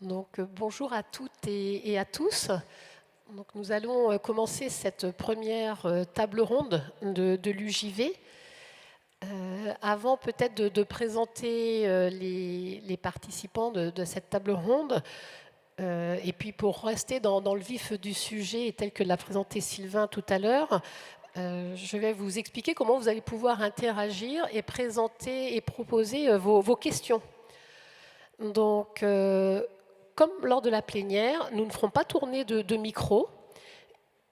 Bonjour à toutes et à tous. Donc, nous allons commencer cette première table ronde de l'UJV. Avant peut-être de présenter les participants de cette table ronde, et puis pour rester dans le vif du sujet tel que l'a présenté Sylvain tout à l'heure, je vais vous expliquer comment vous allez pouvoir interagir et présenter et proposer vos questions. Donc, comme lors de la plénière, nous ne ferons pas tourner de micro.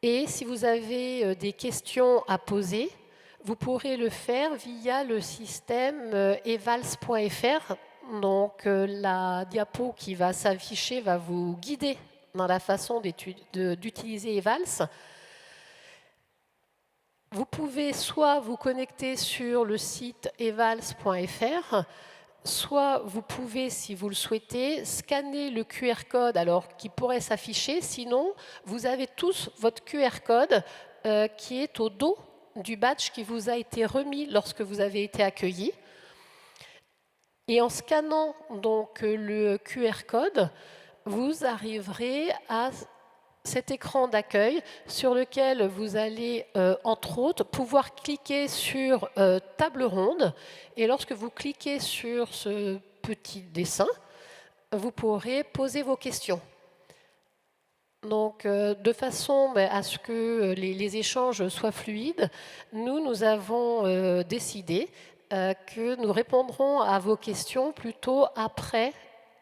Et si vous avez des questions à poser, vous pourrez le faire via le système evals.fr. Donc, la diapo qui va s'afficher va vous guider dans la façon d'utiliser Evals. Vous pouvez soit vous connecter sur le site evals.fr, soit vous pouvez, si vous le souhaitez, scanner le QR code qui pourrait s'afficher. Sinon, vous avez tous votre QR code qui est au dos du badge qui vous a été remis lorsque vous avez été accueilli. Et en scannant donc le QR code, vous arriverez à cet écran d'accueil sur lequel vous allez, entre autres, pouvoir cliquer sur table ronde. Et lorsque vous cliquez sur ce petit dessin, vous pourrez poser vos questions. Donc, de façon à ce que les échanges soient fluides, nous avons décidé que nous répondrons à vos questions plutôt après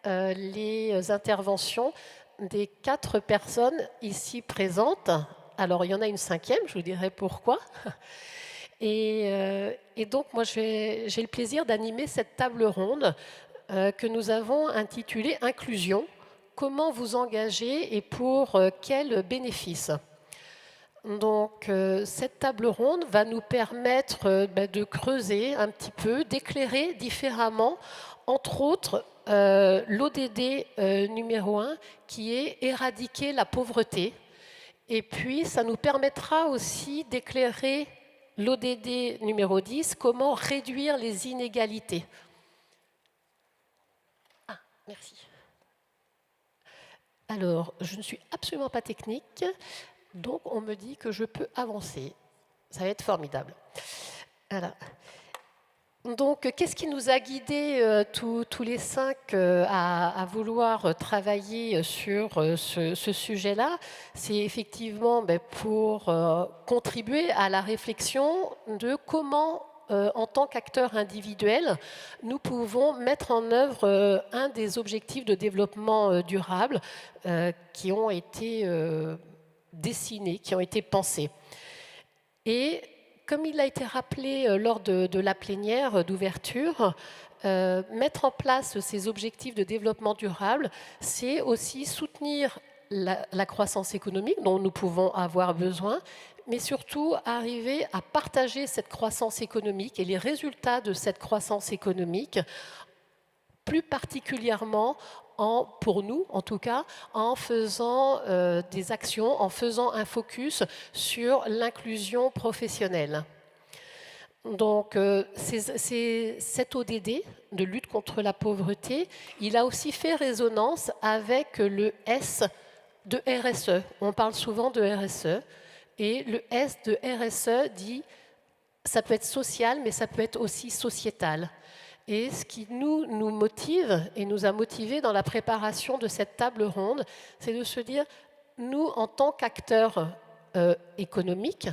les interventions des 4 personnes ici présentes. Alors, il y en a une 5e, je vous dirai pourquoi. Et donc, moi, j'ai le plaisir d'animer cette table ronde que nous avons intitulée « Inclusion ». Comment vous engager et pour quels bénéfices? Donc, cette table ronde va nous permettre de creuser un petit peu, d'éclairer différemment, entre autres, l'ODD numéro 1, qui est éradiquer la pauvreté. Et puis, ça nous permettra aussi d'éclairer l'ODD numéro 10, comment réduire les inégalités. Ah, merci. Alors, je ne suis absolument pas technique, donc on me dit que je peux avancer. Ça va être formidable. Voilà. Donc, qu'est-ce qui nous a guidés tous les 5 à vouloir travailler sur ce sujet-là? C'est effectivement pour contribuer à la réflexion de comment, en tant qu'acteurs individuels, nous pouvons mettre en œuvre un des objectifs de développement durable qui ont été dessinés, qui ont été pensés. Et comme il a été rappelé lors de la plénière d'ouverture, mettre en place ces objectifs de développement durable, c'est aussi soutenir la croissance économique dont nous pouvons avoir besoin, mais surtout arriver à partager cette croissance économique et les résultats de cette croissance économique, plus particulièrement pour nous, en tout cas, en faisant des actions, en faisant un focus sur l'inclusion professionnelle. Donc, cet ODD de lutte contre la pauvreté, il a aussi fait résonance avec le S de RSE. On parle souvent de RSE, et le S de RSE dit ça peut être social, mais ça peut être aussi sociétal. Et ce qui nous motive et nous a motivés dans la préparation de cette table ronde, c'est de se dire, nous, en tant qu'acteurs économiques,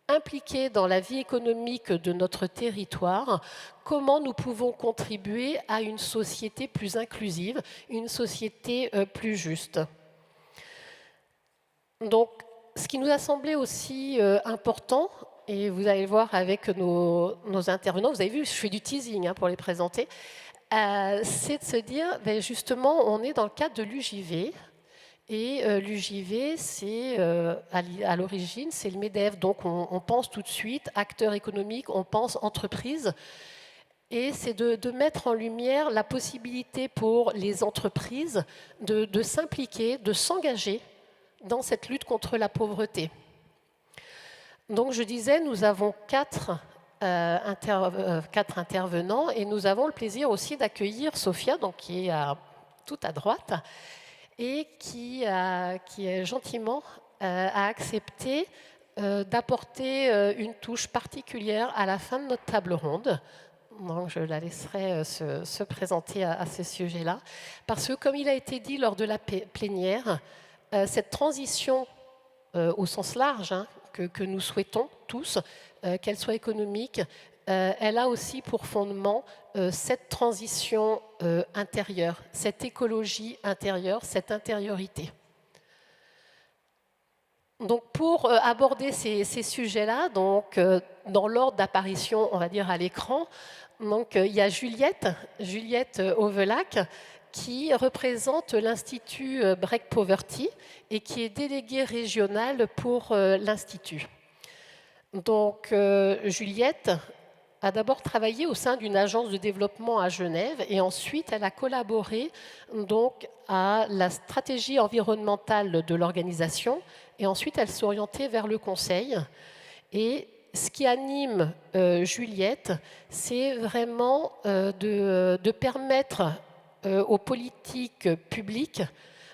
impliqués dans la vie économique de notre territoire, comment nous pouvons contribuer à une société plus inclusive, une société plus juste. Donc, ce qui nous a semblé aussi important, et vous allez voir avec nos intervenants, vous avez vu, je fais du teasing pour les présenter, c'est de se dire, justement, on est dans le cadre de l'UJV, et l'UJV, c'est à l'origine, c'est le MEDEF, donc on pense tout de suite acteur économique, on pense entreprise, et c'est de mettre en lumière la possibilité pour les entreprises de s'impliquer, de s'engager dans cette lutte contre la pauvreté. Donc je disais, nous avons 4 intervenants et nous avons le plaisir aussi d'accueillir Sophia, donc, qui est tout à droite, et qui gentiment a accepté d'apporter une touche particulière à la fin de notre table ronde. Donc, je la laisserai se présenter à ce sujet-là. Parce que, comme il a été dit lors de la plénière, cette transition au sens large que nous souhaitons tous, qu'elle soit économique, elle a aussi pour fondement cette transition intérieure, cette écologie intérieure, cette intériorité. Donc pour aborder ces sujets-là, donc, dans l'ordre d'apparition, on va dire, à l'écran, donc, il y a Juliette Ovelac, qui représente l'Institut Break Poverty et qui est déléguée régionale pour l'Institut. Donc, Juliette a d'abord travaillé au sein d'une agence de développement à Genève et ensuite elle a collaboré donc, à la stratégie environnementale de l'organisation et ensuite elle s'est orientée vers le conseil. Et ce qui anime Juliette, c'est vraiment de permettre aux politiques publiques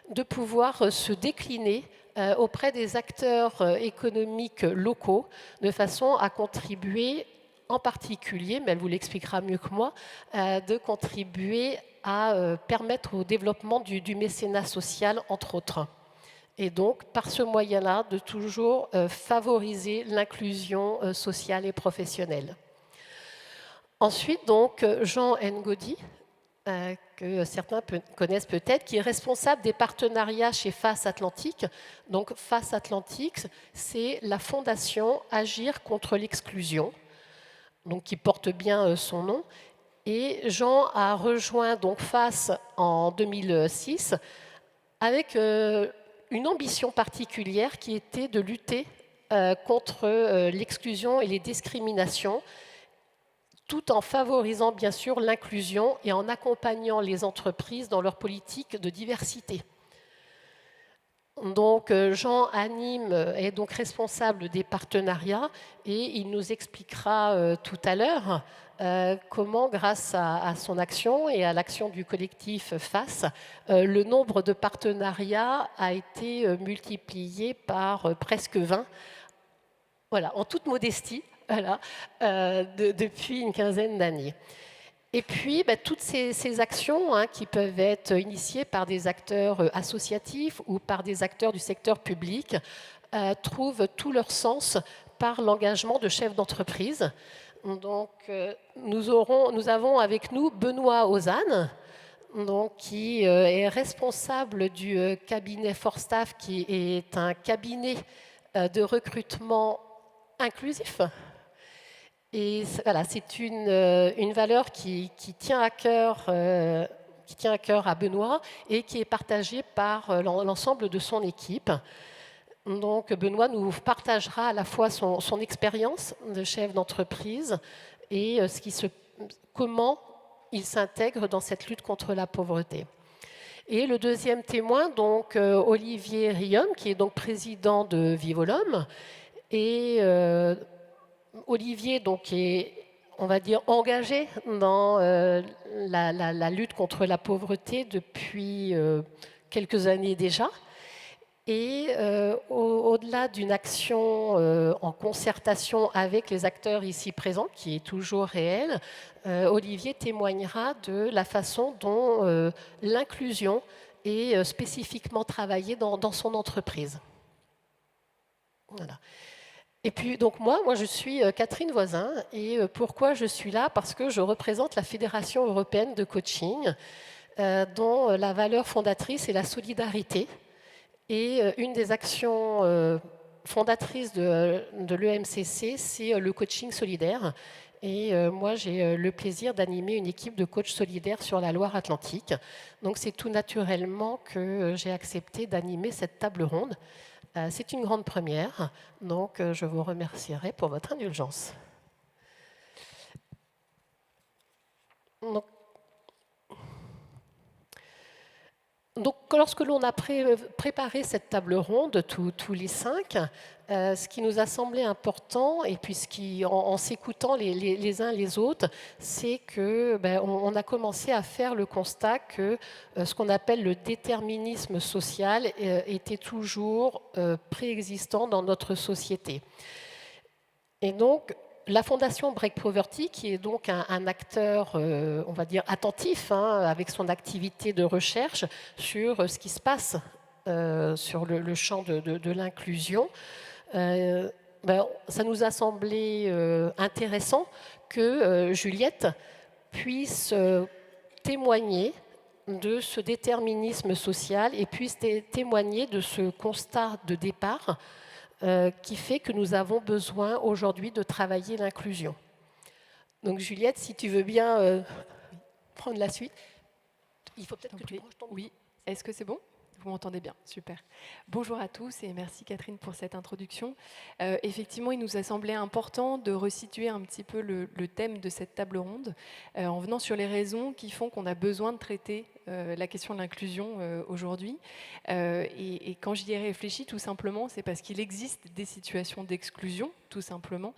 de pouvoir se décliner auprès des acteurs économiques locaux de façon à contribuer en particulier, mais elle vous l'expliquera mieux que moi, de contribuer à permettre au développement du mécénat social, entre autres. Et donc, par ce moyen-là, de toujours favoriser l'inclusion sociale et professionnelle. Ensuite, donc, Jean Ngodi, que certains connaissent peut-être, qui est responsable des partenariats chez Face Atlantique. Donc, Face Atlantique, c'est la fondation Agir contre l'exclusion, donc qui porte bien son nom. Et Jean a rejoint donc Face en 2006 avec une ambition particulière qui était de lutter contre l'exclusion et les discriminations, tout en favorisant bien sûr l'inclusion et en accompagnant les entreprises dans leur politique de diversité. Donc Jean anime, est donc responsable des partenariats et il nous expliquera tout à l'heure comment, grâce à son action et à l'action du collectif FACE, le nombre de partenariats a été multiplié par presque 20, voilà, en toute modestie, voilà, depuis une quinzaine d'années. Et puis, toutes ces actions qui peuvent être initiées par des acteurs associatifs ou par des acteurs du secteur public trouvent tout leur sens par l'engagement de chefs d'entreprise. Donc, nous avons avec nous Benoît Ozanne, donc, qui est responsable du cabinet Forstaff, qui est un cabinet de recrutement inclusif. Et voilà, c'est une valeur qui tient à cœur à Benoît et qui est partagée par l'ensemble de son équipe. Donc Benoît nous partagera à la fois son expérience de chef d'entreprise et comment il s'intègre dans cette lutte contre la pauvreté. Et le deuxième témoin, donc Olivier Riom, qui est donc président de Vivolum, et Olivier donc, est, on va dire, engagé dans la lutte contre la pauvreté depuis quelques années déjà. Et au-delà d'une action en concertation avec les acteurs ici présents, qui est toujours réelle, Olivier témoignera de la façon dont l'inclusion est spécifiquement travaillée dans son entreprise. Voilà. Et puis, donc moi, je suis Catherine Voisin, et pourquoi je suis là? Parce que je représente la Fédération européenne de coaching, dont la valeur fondatrice est la solidarité. Et une des actions fondatrices de l'EMCC, c'est le coaching solidaire. Et moi, j'ai le plaisir d'animer une équipe de coachs solidaires sur la Loire-Atlantique. Donc, c'est tout naturellement que j'ai accepté d'animer cette table ronde. C'est une grande première, donc je vous remercierai pour votre indulgence. Donc, lorsque l'on a préparé cette table ronde, tous les 5, ce qui nous a semblé important, et puis en s'écoutant les uns les autres, c'est que on a commencé à faire le constat que ce qu'on appelle le déterminisme social était toujours préexistant dans notre société. Et donc, la Fondation Break Poverty, qui est donc un acteur, on va dire, attentif, avec son activité de recherche sur ce qui se passe sur le champ de l'inclusion, ça nous a semblé intéressant que Juliette puisse témoigner de ce déterminisme social et puisse témoigner de ce constat de départ qui fait que nous avons besoin aujourd'hui de travailler l'inclusion. Donc Juliette, si tu veux bien prendre la suite. Il faut peut-être que tu branches ton... Oui, est-ce que c'est bon ? Vous m'entendez bien, super. Bonjour à tous et merci Catherine pour cette introduction. Effectivement, il nous a semblé important de resituer un petit peu le thème de cette table ronde en venant sur les raisons qui font qu'on a besoin de traiter la question de l'inclusion aujourd'hui. Et quand j'y ai réfléchi, tout simplement, c'est parce qu'il existe des situations d'exclusion, tout simplement,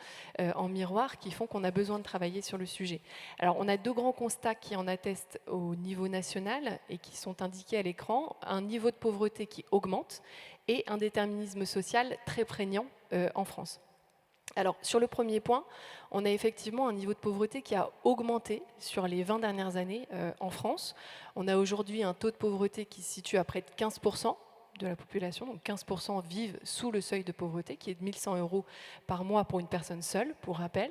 en miroir, qui font qu'on a besoin de travailler sur le sujet. Alors, on a 2 grands constats qui en attestent au niveau national et qui sont indiqués à l'écran. Un niveau de pauvreté qui augmente et un déterminisme social très prégnant en France. Alors, sur le premier point, on a effectivement un niveau de pauvreté qui a augmenté sur les 20 dernières années en France. On a aujourd'hui un taux de pauvreté qui se situe à près de 15% de la population, donc 15% vivent sous le seuil de pauvreté, qui est de 1 100 € par mois pour une personne seule, pour rappel.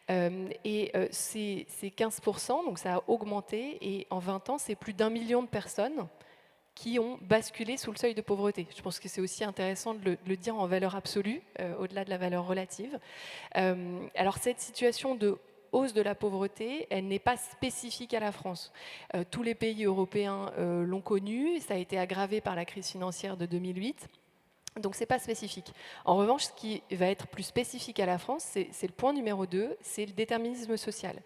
Ces 15%, donc ça a augmenté, et en 20 ans, c'est plus d'1 million de personnes qui ont basculé sous le seuil de pauvreté. Je pense que c'est aussi intéressant de le dire en valeur absolue, au-delà de la valeur relative. Alors cette situation de hausse de la pauvreté, elle n'est pas spécifique à la France. Tous les pays européens l'ont connue, ça a été aggravé par la crise financière de 2008. Donc, ce n'est pas spécifique. En revanche, ce qui va être plus spécifique à la France, c'est le point numéro 2, c'est le déterminisme social,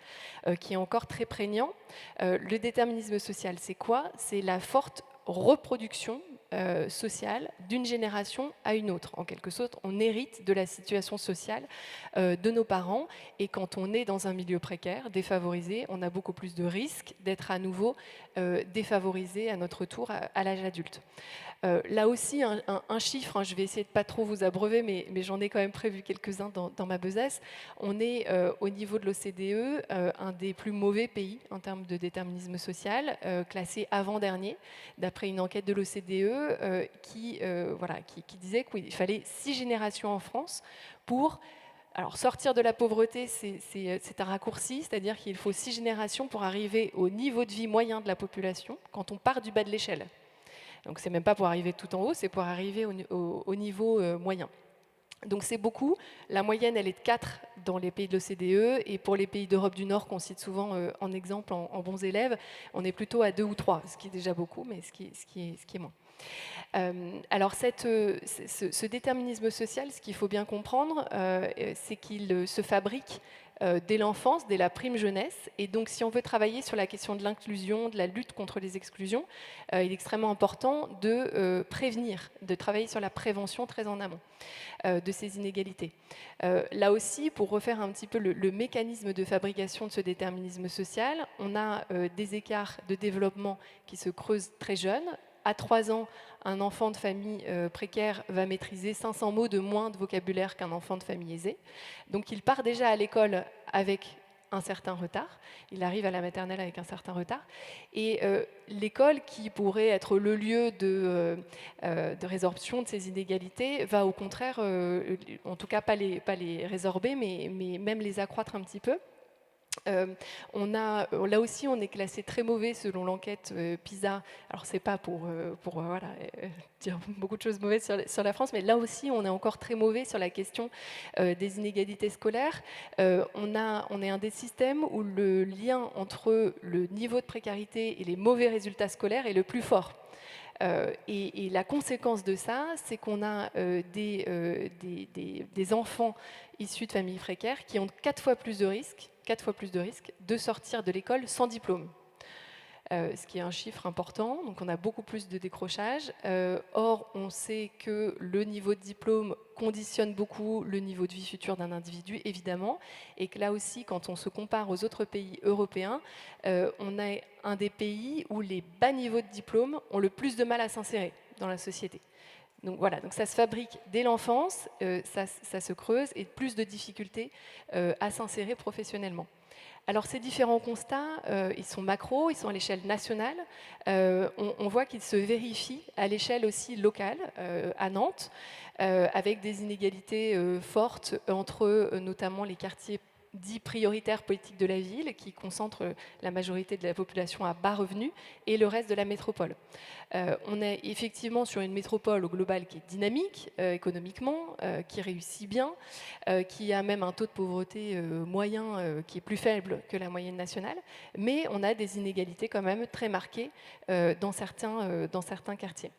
qui est encore très prégnant. Le déterminisme social, c'est quoi ? C'est la forte reproduction sociale d'une génération à une autre. En quelque sorte, on hérite de la situation sociale de nos parents, et quand on est dans un milieu précaire, défavorisé, on a beaucoup plus de risques d'être à nouveau défavorisé à notre tour à l'âge adulte. Là aussi, un chiffre, je vais essayer de ne pas trop vous abreuver, mais j'en ai quand même prévu quelques-uns dans ma besace. On est au niveau de l'OCDE un des plus mauvais pays en termes de déterminisme social, classé avant-dernier, d'après une enquête de l'OCDE qui disait qu'il fallait 6 générations en France pour... Alors, sortir de la pauvreté, c'est un raccourci, c'est-à-dire qu'il faut 6 générations pour arriver au niveau de vie moyen de la population quand on part du bas de l'échelle. Donc, c'est même pas pour arriver tout en haut, c'est pour arriver au niveau moyen. Donc, c'est beaucoup. La moyenne, elle est de 4 dans les pays de l'OCDE, et pour les pays d'Europe du Nord, qu'on cite souvent en exemple, en bons élèves, on est plutôt à 2 ou 3, ce qui est déjà beaucoup, mais ce qui est moins. Alors, ce déterminisme social, ce qu'il faut bien comprendre, c'est qu'il se fabrique dès l'enfance, dès la prime jeunesse. Et donc, si on veut travailler sur la question de l'inclusion, de la lutte contre les exclusions, il est extrêmement important de prévenir, de travailler sur la prévention très en amont de ces inégalités. Là aussi, pour refaire un petit peu le mécanisme de fabrication de ce déterminisme social, on a des écarts de développement qui se creusent très jeunes. À 3 ans, un enfant de famille précaire va maîtriser 500 mots de moins de vocabulaire qu'un enfant de famille aisée. Donc il part déjà à l'école avec un certain retard. Il arrive à la maternelle avec un certain retard. Et l'école, qui pourrait être le lieu de résorption de ces inégalités, va au contraire, en tout cas pas les résorber, mais même les accroître un petit peu. Là aussi, on est classé très mauvais selon l'enquête PISA. Alors, c'est pas pour dire beaucoup de choses mauvaises sur la France, mais là aussi, on est encore très mauvais sur la question des inégalités scolaires. On est un des systèmes où le lien entre le niveau de précarité et les mauvais résultats scolaires est le plus fort. Et la conséquence de ça, c'est qu'on a des enfants issus de familles précaires qui ont 4 fois plus de risques de sortir de l'école sans diplôme. ce qui est un chiffre important. Donc on a beaucoup plus de décrochage. Or, on sait que le niveau de diplôme conditionne beaucoup le niveau de vie futur d'un individu, évidemment, et que là aussi, quand on se compare aux autres pays européens, on est un des pays où les bas niveaux de diplôme ont le plus de mal à s'insérer dans la société. Donc voilà, donc ça se fabrique dès l'enfance, ça se creuse et plus de difficultés à s'insérer professionnellement. Alors ces différents constats, ils sont macro, ils sont à l'échelle nationale. On voit qu'ils se vérifient à l'échelle aussi locale, à Nantes, avec des inégalités fortes entre notamment les quartiers dits prioritaires politiques de la ville, qui concentrent la majorité de la population à bas revenus, et le reste de la métropole. On est effectivement sur une métropole au global qui est dynamique économiquement, qui réussit bien, qui a même un taux de pauvreté moyen qui est plus faible que la moyenne nationale, mais on a des inégalités quand même très marquées dans certains quartiers.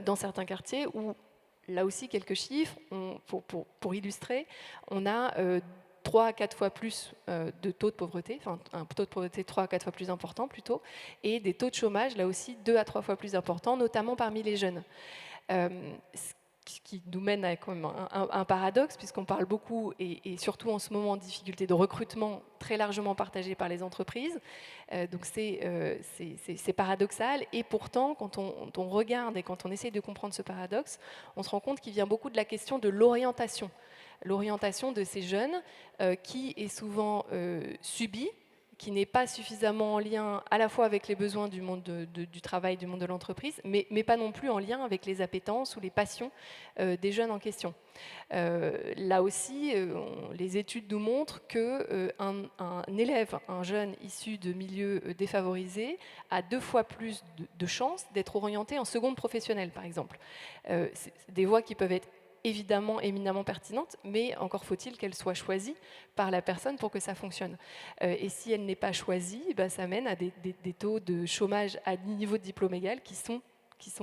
Dans certains quartiers où, là aussi, quelques chiffres, pour illustrer, on a 3 à 4 fois plus de taux de pauvreté, enfin un taux de pauvreté 3 à 4 fois plus important plutôt, et des taux de chômage, là aussi, 2 à 3 fois plus importants, notamment parmi les jeunes. Ce qui nous mène à quand même un paradoxe, puisqu'on parle beaucoup, et surtout en ce moment, de difficultés de recrutement très largement partagées par les entreprises. Donc c'est paradoxal, et pourtant, quand on regarde et quand on essaye de comprendre ce paradoxe, on se rend compte qu'il vient beaucoup de la question de l'orientation. L'orientation de ces jeunes qui est souvent subie, qui n'est pas suffisamment en lien à la fois avec les besoins du monde du travail, du monde de l'entreprise, mais pas non plus en lien avec les appétences ou les passions des jeunes en question. Là aussi, les études nous montrent qu'un élève, un jeune issu de milieux défavorisés, a 2 fois plus de chances d'être orienté en seconde professionnelle, par exemple. C'est des voies qui peuvent être évidemment éminemment pertinente, mais encore faut-il qu'elle soit choisie par la personne pour que ça fonctionne. Et si elle n'est pas choisie, ça mène à des taux de chômage à niveau de diplôme égal qui sont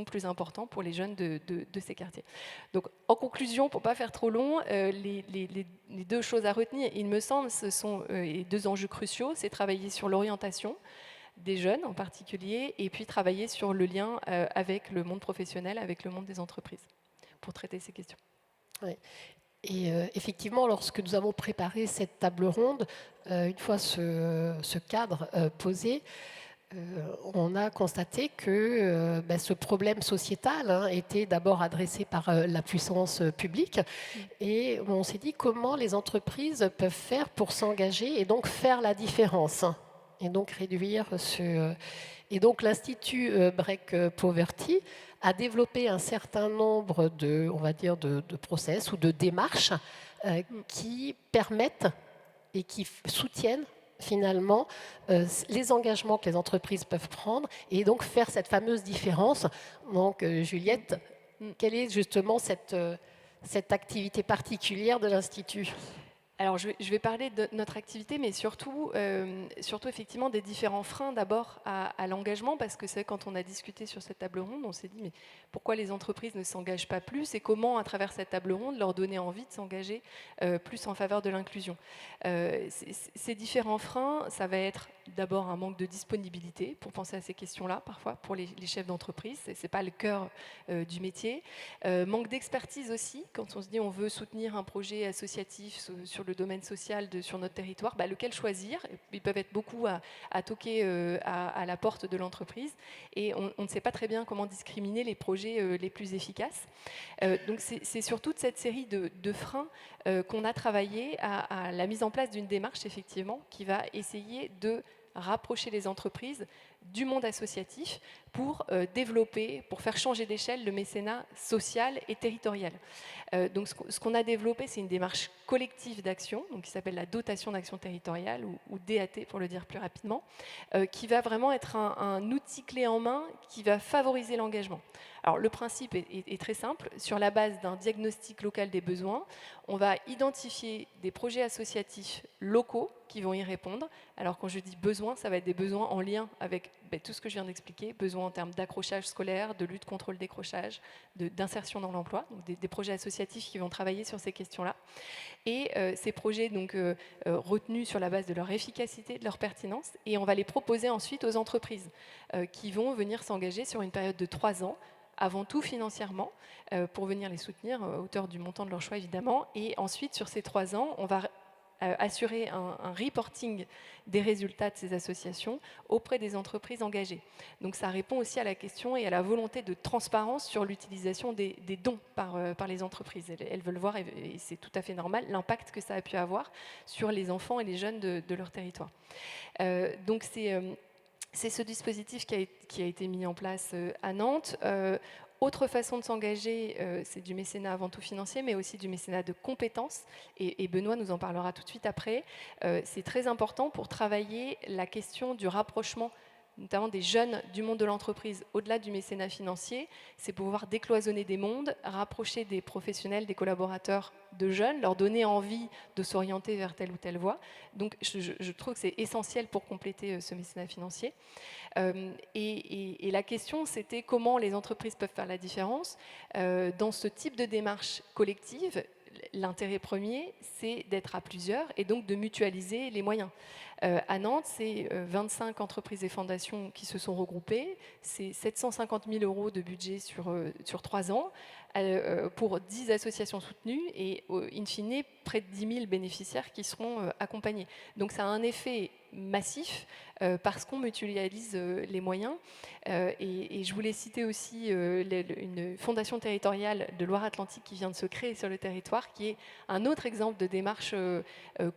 plus importants pour les jeunes de ces quartiers. Donc, en conclusion, pour ne pas faire trop long, les 2 choses à retenir, il me semble, ce sont les 2 enjeux cruciaux, c'est travailler sur l'orientation des jeunes en particulier, et puis travailler sur le lien avec le monde professionnel, avec le monde des entreprises, pour traiter ces questions. Oui. Et effectivement, lorsque nous avons préparé cette table ronde, une fois ce cadre posé, on a constaté que ce problème sociétal était d'abord adressé par la puissance publique, et on s'est dit comment les entreprises peuvent faire pour s'engager et donc faire la différence, et donc réduire ce... Et donc l'Institut Break Poverty a développé un certain nombre on va dire, de process ou de démarches qui permettent et qui soutiennent finalement les engagements que les entreprises peuvent prendre et donc faire cette fameuse différence. Donc Juliette, quelle est justement cette activité particulière de l'Institut ? Alors, je vais parler de notre activité, mais surtout effectivement des différents freins d'abord à l'engagement, parce que c'est quand on a discuté sur cette table ronde, on s'est dit mais pourquoi les entreprises ne s'engagent pas plus et comment, à travers cette table ronde, leur donner envie de s'engager plus en faveur de l'inclusion. Ces différents freins, ça va être d'abord un manque de disponibilité pour penser à ces questions-là, parfois, pour les chefs d'entreprise, ce n'est pas le cœur du métier. Manque d'expertise aussi, quand on se dit on veut soutenir un projet associatif sur le domaine social sur notre territoire, lequel choisir. Ils peuvent être beaucoup à toquer à la porte de l'entreprise, et on ne sait pas très bien comment discriminer les projets les plus efficaces. Donc c'est sur toute cette série de freins qu'on a travaillé à la mise en place d'une démarche, effectivement, qui va essayer de rapprocher les entreprises du monde associatif pour développer, pour faire changer d'échelle le mécénat social et territorial. Donc ce qu'on a développé, c'est une démarche collective d'action, donc qui s'appelle la dotation d'action territoriale, ou DAT pour le dire plus rapidement, qui va vraiment être un outil clé en main qui va favoriser l'engagement. Alors le principe est très simple. Sur la base d'un diagnostic local des besoins, on va identifier des projets associatifs locaux qui vont y répondre. Alors quand je dis besoins, ça va être des besoins en lien avec tout ce que je viens d'expliquer, besoins en termes d'accrochage scolaire, de lutte contre le décrochage, d'insertion dans l'emploi, donc des projets associatifs qui vont travailler sur ces questions-là. Et ces projets donc retenus sur la base de leur efficacité, de leur pertinence, et on va les proposer ensuite aux entreprises qui vont venir s'engager sur une période de 3 ans, avant tout financièrement, pour venir les soutenir à hauteur du montant de leur choix évidemment. Et ensuite, sur ces 3 ans, on va assurer un reporting des résultats de ces associations auprès des entreprises engagées. Donc ça répond aussi à la question et à la volonté de transparence sur l'utilisation des dons par les entreprises. Elles veulent voir, et c'est tout à fait normal, l'impact que ça a pu avoir sur les enfants et les jeunes de leur territoire. Donc c'est ce dispositif qui a été mis en place à Nantes. Autre façon de s'engager, c'est du mécénat avant tout financier, mais aussi du mécénat de compétences. Et Benoît nous en parlera tout de suite après. C'est très important pour travailler la question du rapprochement, notamment des jeunes du monde de l'entreprise, au-delà du mécénat financier. C'est pouvoir décloisonner des mondes, rapprocher des professionnels, des collaborateurs de jeunes, leur donner envie de s'orienter vers telle ou telle voie. Donc je trouve que c'est essentiel pour compléter ce mécénat financier. Et la question, c'était comment les entreprises peuvent faire la différence. Dans ce type de démarche collective, l'intérêt premier, c'est d'être à plusieurs et donc de mutualiser les moyens. À Nantes, c'est 25 entreprises et fondations qui se sont regroupées, c'est 750 000 € de budget sur 3 ans, pour 10 associations soutenues et, in fine, près de 10 000 bénéficiaires qui seront accompagnés. Donc ça a un effet massif parce qu'on mutualise les moyens. Et je voulais citer aussi une fondation territoriale de Loire-Atlantique qui vient de se créer sur le territoire, qui est un autre exemple de démarche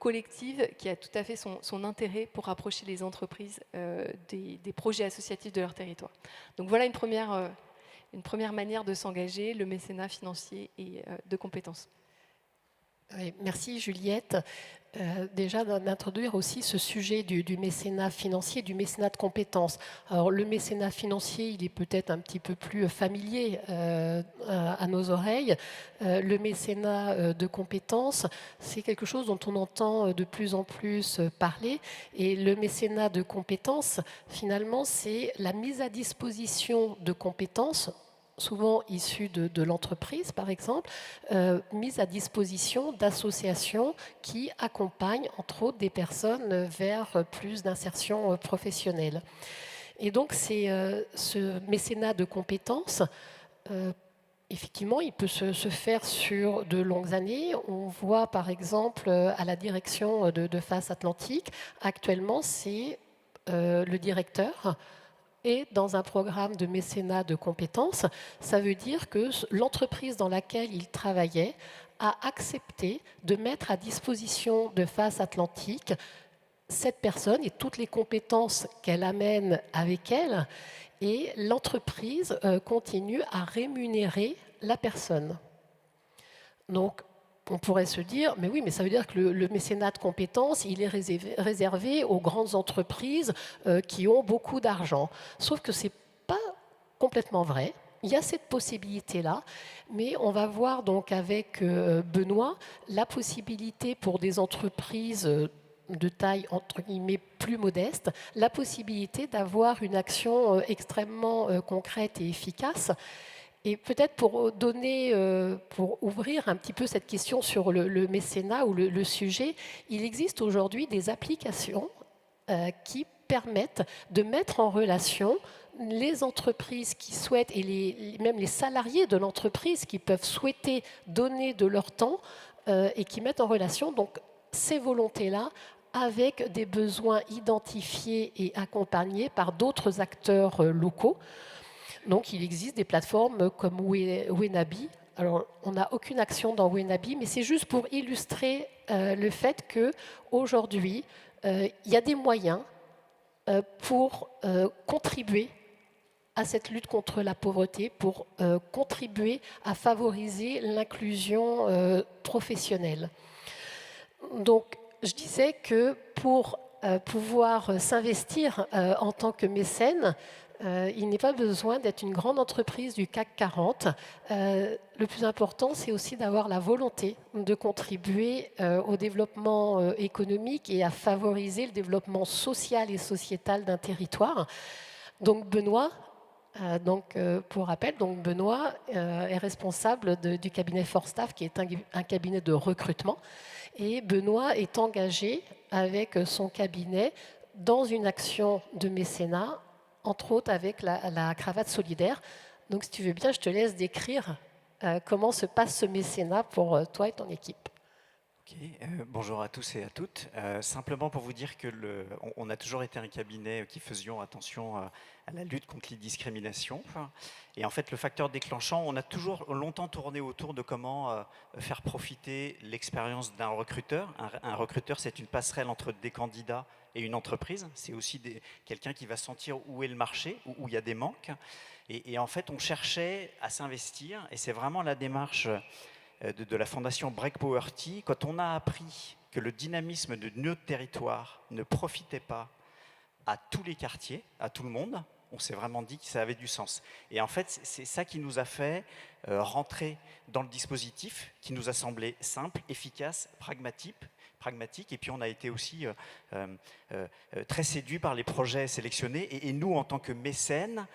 collective qui a tout à fait son intérêt pour rapprocher les entreprises des projets associatifs de leur territoire. Donc voilà une première manière de s'engager, le mécénat financier et de compétences. Oui, merci Juliette. Déjà d'introduire aussi ce sujet du mécénat financier, du mécénat de compétences. Alors le mécénat financier, il est peut-être un petit peu plus familier à nos oreilles. Le mécénat de compétences, c'est quelque chose dont on entend de plus en plus parler. Et le mécénat de compétences, finalement, c'est la mise à disposition de compétences, souvent issus de l'entreprise, par exemple, mise à disposition d'associations qui accompagnent, entre autres, des personnes vers plus d'insertion professionnelle. Et donc, c'est ce mécénat de compétences, effectivement, il peut se faire sur de longues années. On voit, par exemple, à la direction de Face Atlantique, actuellement, c'est le directeur et dans un programme de mécénat de compétences. Ça veut dire que l'entreprise dans laquelle il travaillait a accepté de mettre à disposition de Face Atlantique cette personne et toutes les compétences qu'elle amène avec elle, et l'entreprise continue à rémunérer la personne. Donc, on pourrait se dire, mais oui, mais ça veut dire que le mécénat de compétences, il est réservé aux grandes entreprises qui ont beaucoup d'argent. Sauf que ce n'est pas complètement vrai. Il y a cette possibilité-là, mais on va voir donc avec Benoît la possibilité pour des entreprises de taille, entre guillemets, plus modeste, la possibilité d'avoir une action extrêmement concrète et efficace. Et peut-être pour ouvrir un petit peu cette question sur le mécénat ou le sujet, il existe aujourd'hui des applications qui permettent de mettre en relation les entreprises qui souhaitent, et même les salariés de l'entreprise qui peuvent souhaiter donner de leur temps et qui mettent en relation donc ces volontés-là avec des besoins identifiés et accompagnés par d'autres acteurs locaux. Donc il existe des plateformes comme Wenabi. Alors on n'a aucune action dans Wenabi, mais c'est juste pour illustrer le fait qu'aujourd'hui, il y a des moyens pour contribuer à cette lutte contre la pauvreté, pour contribuer à favoriser l'inclusion professionnelle. Donc je disais que pour pouvoir s'investir en tant que mécène, il n'est pas besoin d'être une grande entreprise du CAC 40. Le plus important, c'est aussi d'avoir la volonté de contribuer au développement économique et à favoriser le développement social et sociétal d'un territoire. Donc Benoît, pour rappel, Benoît est responsable du cabinet Forstaff, qui est un cabinet de recrutement. Et Benoît est engagé avec son cabinet dans une action de mécénat, entre autres avec la cravate solidaire. Donc si tu veux bien, je te laisse décrire comment se passe ce mécénat pour toi et ton équipe. Ok, bonjour à tous et à toutes. Simplement pour vous dire que on a toujours été un cabinet qui faisions attention à la lutte contre les discriminations. Et en fait, le facteur déclenchant, on a toujours longtemps tourné autour de comment faire profiter l'expérience d'un recruteur. Un recruteur, c'est une passerelle entre des candidats et une entreprise. C'est aussi quelqu'un qui va sentir où est le marché, où il y a des manques. Et en fait, on cherchait à s'investir, et c'est vraiment la démarche de la fondation Break Poverty, quand on a appris que le dynamisme de notre territoire ne profitait pas à tous les quartiers, à tout le monde, on s'est vraiment dit que ça avait du sens. Et en fait, c'est ça qui nous a fait rentrer dans le dispositif, qui nous a semblé simple, efficace, pragmatique. Et puis on a été aussi très séduits par les projets sélectionnés. Et nous, en tant que mécènes,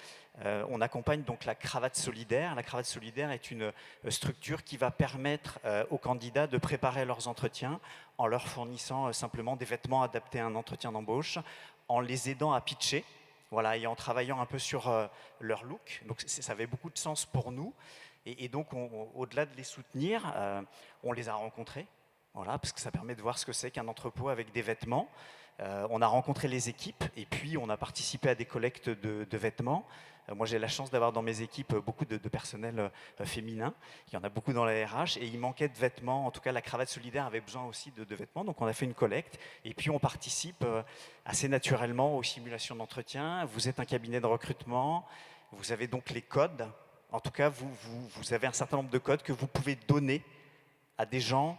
on accompagne donc la cravate solidaire. La cravate solidaire est une structure qui va permettre aux candidats de préparer leurs entretiens en leur fournissant simplement des vêtements adaptés à un entretien d'embauche, en les aidant à pitcher, voilà, et en travaillant un peu sur leur look. Donc ça avait beaucoup de sens pour nous. Et donc, au-delà de les soutenir, on les a rencontrés. Voilà, parce que ça permet de voir ce que c'est qu'un entrepôt avec des vêtements. On a rencontré les équipes et puis on a participé à des collectes de vêtements. Moi, j'ai la chance d'avoir dans mes équipes beaucoup de personnel féminin. Il y en a beaucoup dans la RH et il manquait de vêtements. En tout cas, la cravate solidaire avait besoin aussi de vêtements. Donc, on a fait une collecte et puis on participe assez naturellement aux simulations d'entretien. Vous êtes un cabinet de recrutement. Vous avez donc les codes. En tout cas, vous avez un certain nombre de codes que vous pouvez donner à des gens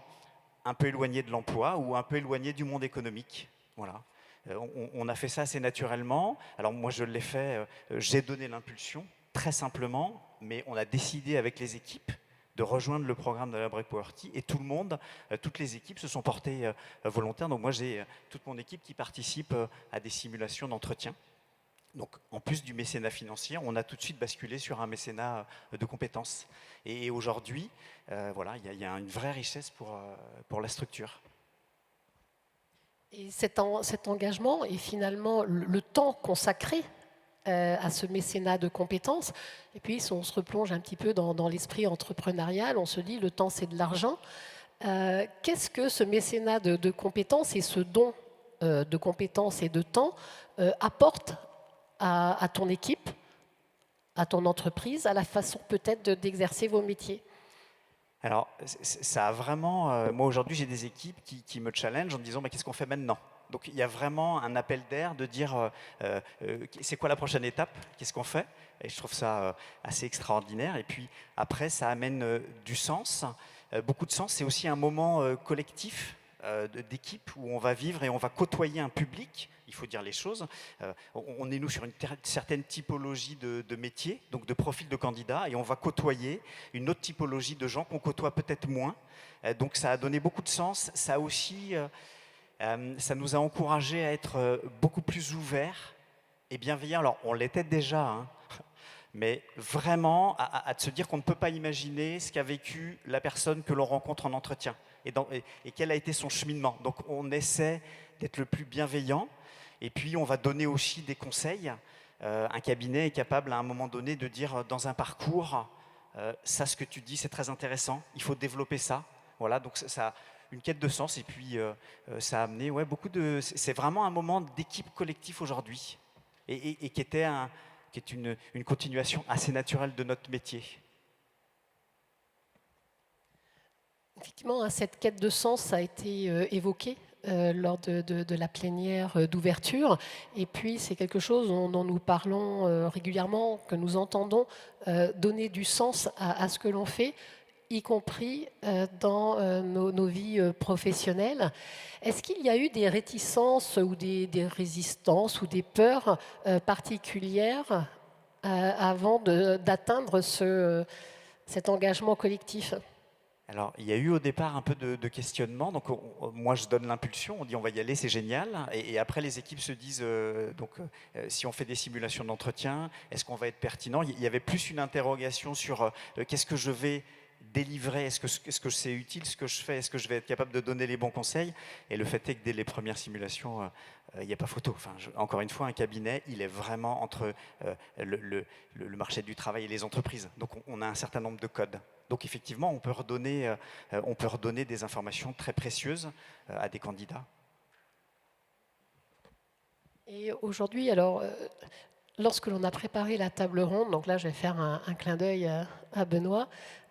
un peu éloignés de l'emploi ou un peu éloignés du monde économique. Voilà. On a fait ça assez naturellement. Alors moi, je l'ai fait, j'ai donné l'impulsion, très simplement, mais on a décidé avec les équipes de rejoindre le programme de la Break Poverty et tout le monde, toutes les équipes se sont portées volontaires. Donc moi, j'ai toute mon équipe qui participe à des simulations d'entretien. Donc, en plus du mécénat financier, on a tout de suite basculé sur un mécénat de compétences. Et aujourd'hui, voilà, il y a une vraie richesse pour la structure. Et cet engagement et finalement le temps consacré à ce mécénat de compétences, et puis si on se replonge un petit peu dans l'esprit entrepreneurial, on se dit le temps c'est de l'argent. Qu'est-ce que ce mécénat de compétences et ce don de compétences et de temps apporte à ton équipe, à ton entreprise, à la façon peut-être d'exercer vos métiers? Alors, ça a vraiment... moi, aujourd'hui, j'ai des équipes qui me challengent en me disant qu'est-ce qu'on fait maintenant? Donc, il y a vraiment un appel d'air de dire c'est quoi la prochaine étape? Qu'est-ce qu'on fait? Et je trouve ça assez extraordinaire. Et puis, après, ça amène du sens. Beaucoup de sens. C'est aussi un moment collectif d'équipe où on va vivre et on va côtoyer un public. Il faut dire les choses. On est, nous, sur une certaine typologie de métiers, donc de profil de candidats, et on va côtoyer une autre typologie de gens qu'on côtoie peut-être moins. Donc ça a donné beaucoup de sens. Ça a aussi, ça nous a encouragés à être beaucoup plus ouverts et bienveillants. Alors, on l'était déjà, hein, mais vraiment à se dire qu'on ne peut pas imaginer ce qu'a vécu la personne que l'on rencontre en entretien et quel a été son cheminement. Donc, on essaie d'être le plus bienveillant. Et puis, on va donner aussi des conseils. Un cabinet est capable, à un moment donné, de dire dans un parcours, ça, ce que tu dis, c'est très intéressant, il faut développer ça. Voilà, donc ça a une quête de sens. Et puis, ça a amené beaucoup de... C'est vraiment un moment d'équipe collective aujourd'hui. Et qui est une continuation assez naturelle de notre métier. Effectivement, cette quête de sens a été évoquée lors de la plénière d'ouverture. Et puis, c'est quelque chose dont nous parlons régulièrement, que nous entendons donner du sens à ce que l'on fait, y compris dans nos vies professionnelles. Est-ce qu'il y a eu des réticences ou des résistances ou des peurs particulières avant d'atteindre cet engagement collectif? Alors, il y a eu au départ un peu de questionnement. Donc, moi, je donne l'impulsion. On dit on va y aller, c'est génial. Et après, les équipes se disent si on fait des simulations d'entretien, est-ce qu'on va être pertinent? Il y avait plus une interrogation sur qu'est-ce que je vais délivrer, est-ce que c'est utile ce que je fais, est-ce que je vais être capable de donner les bons conseils? Et le fait est que dès les premières simulations, il n'y a pas photo. Enfin, encore une fois, un cabinet, il est vraiment entre le marché du travail et les entreprises. Donc on a un certain nombre de codes. Donc effectivement, on peut redonner des informations très précieuses à des candidats. Et aujourd'hui, alors, lorsque l'on a préparé la table ronde, donc là je vais faire un clin d'œil à Benoît,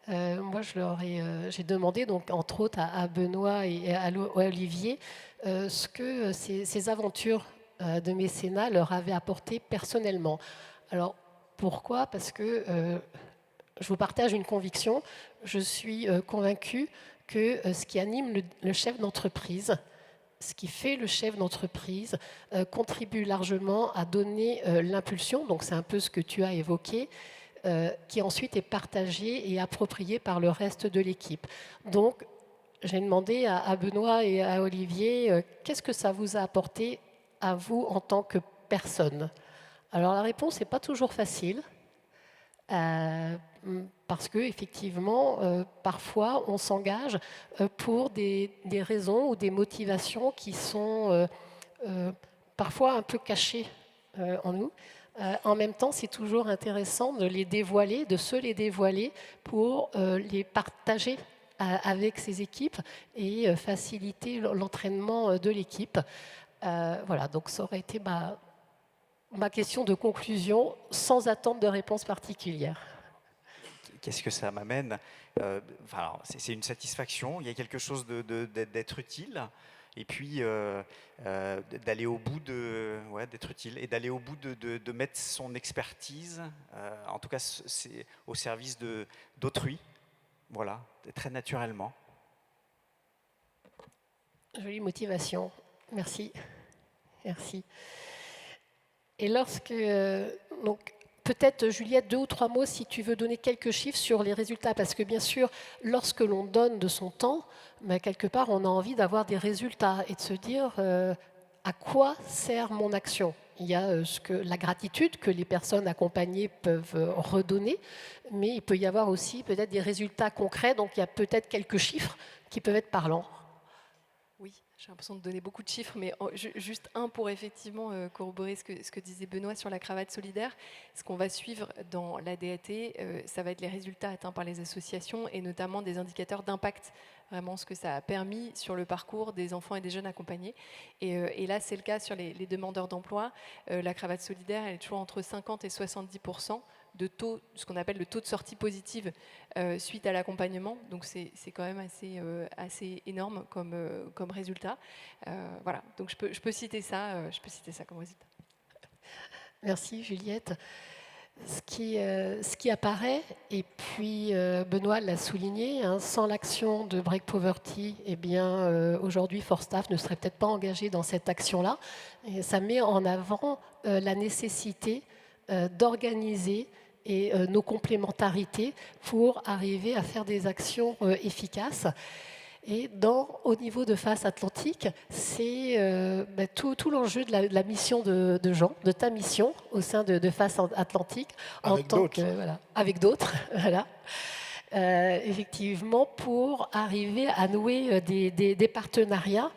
moi j'ai demandé, donc, entre autres à Benoît et à Olivier, ce que ces aventures de mécénat leur avaient apporté personnellement. Alors pourquoi? Parce que je vous partage une conviction, je suis convaincue que ce qui anime le chef d'entreprise, ce qui fait le chef d'entreprise, contribue largement à donner l'impulsion, donc c'est un peu ce que tu as évoqué, qui ensuite est partagé et approprié par le reste de l'équipe. Donc, j'ai demandé à Benoît et à Olivier, qu'est-ce que ça vous a apporté à vous en tant que personne? Alors la réponse n'est pas toujours facile. Parce que effectivement, parfois, on s'engage pour des raisons ou des motivations qui sont parfois un peu cachées en nous. En même temps, c'est toujours intéressant de les dévoiler, de se les dévoiler pour les partager avec ses équipes et faciliter l'entraînement de l'équipe. Voilà, donc ça aurait été ma question de conclusion, sans attendre de réponse particulière. Qu'est-ce que ça m'amène? C'est une satisfaction, il y a quelque chose d'être utile, et puis d'aller au bout d'être utile, et d'aller au bout de mettre son expertise, en tout cas c'est au service d'autrui, voilà, très naturellement. Jolie motivation, merci. Merci. Et lorsque... donc, peut-être, Juliette, 2 ou 3 mots si tu veux donner quelques chiffres sur les résultats, parce que bien sûr, lorsque l'on donne de son temps, quelque part, on a envie d'avoir des résultats et de se dire à quoi sert mon action. Il y a la gratitude que les personnes accompagnées peuvent redonner, mais il peut y avoir aussi peut-être des résultats concrets, donc il y a peut-être quelques chiffres qui peuvent être parlants. Oui, j'ai l'impression de donner beaucoup de chiffres, mais juste un pour effectivement corroborer ce que disait Benoît sur la cravate solidaire. Ce qu'on va suivre dans la DAT, ça va être les résultats atteints par les associations et notamment des indicateurs d'impact, vraiment ce que ça a permis sur le parcours des enfants et des jeunes accompagnés. Et là, c'est le cas sur les demandeurs d'emploi. La cravate solidaire, elle est toujours entre 50 et 70% de taux, ce qu'on appelle le taux de sortie positive suite à l'accompagnement. Donc c'est quand même assez énorme comme résultat. Voilà, donc je peux citer ça comme résultat. Merci Juliette. Ce qui apparaît, et puis Benoît l'a souligné, sans l'action de Break Poverty, eh bien aujourd'hui Forstaff ne serait peut-être pas engagé dans cette action-là. Et ça met en avant la nécessité d'organiser et nos complémentarités pour arriver à faire des actions efficaces. Et au niveau de Face Atlantique, c'est tout l'enjeu de la mission de Jean, de ta mission au sein de Face Atlantique, avec d'autres, voilà. Effectivement, pour arriver à nouer des partenariats.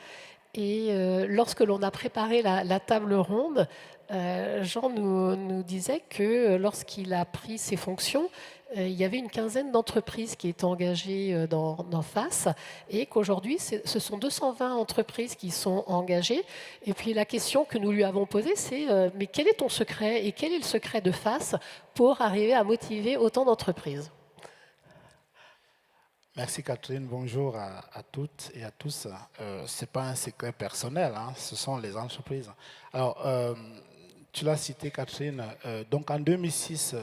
Et lorsque l'on a préparé la table ronde, Jean nous disait que lorsqu'il a pris ses fonctions, il y avait une quinzaine d'entreprises qui étaient engagées dans FACE et qu'aujourd'hui, ce sont 220 entreprises qui sont engagées. Et puis la question que nous lui avons posée, c'est mais quel est ton secret et quel est le secret de FACE pour arriver à motiver autant d'entreprises? Merci Catherine, bonjour à toutes et à tous. Ce n'est pas un secret personnel, ce sont les entreprises. Alors, tu l'as cité Catherine, donc en 2006,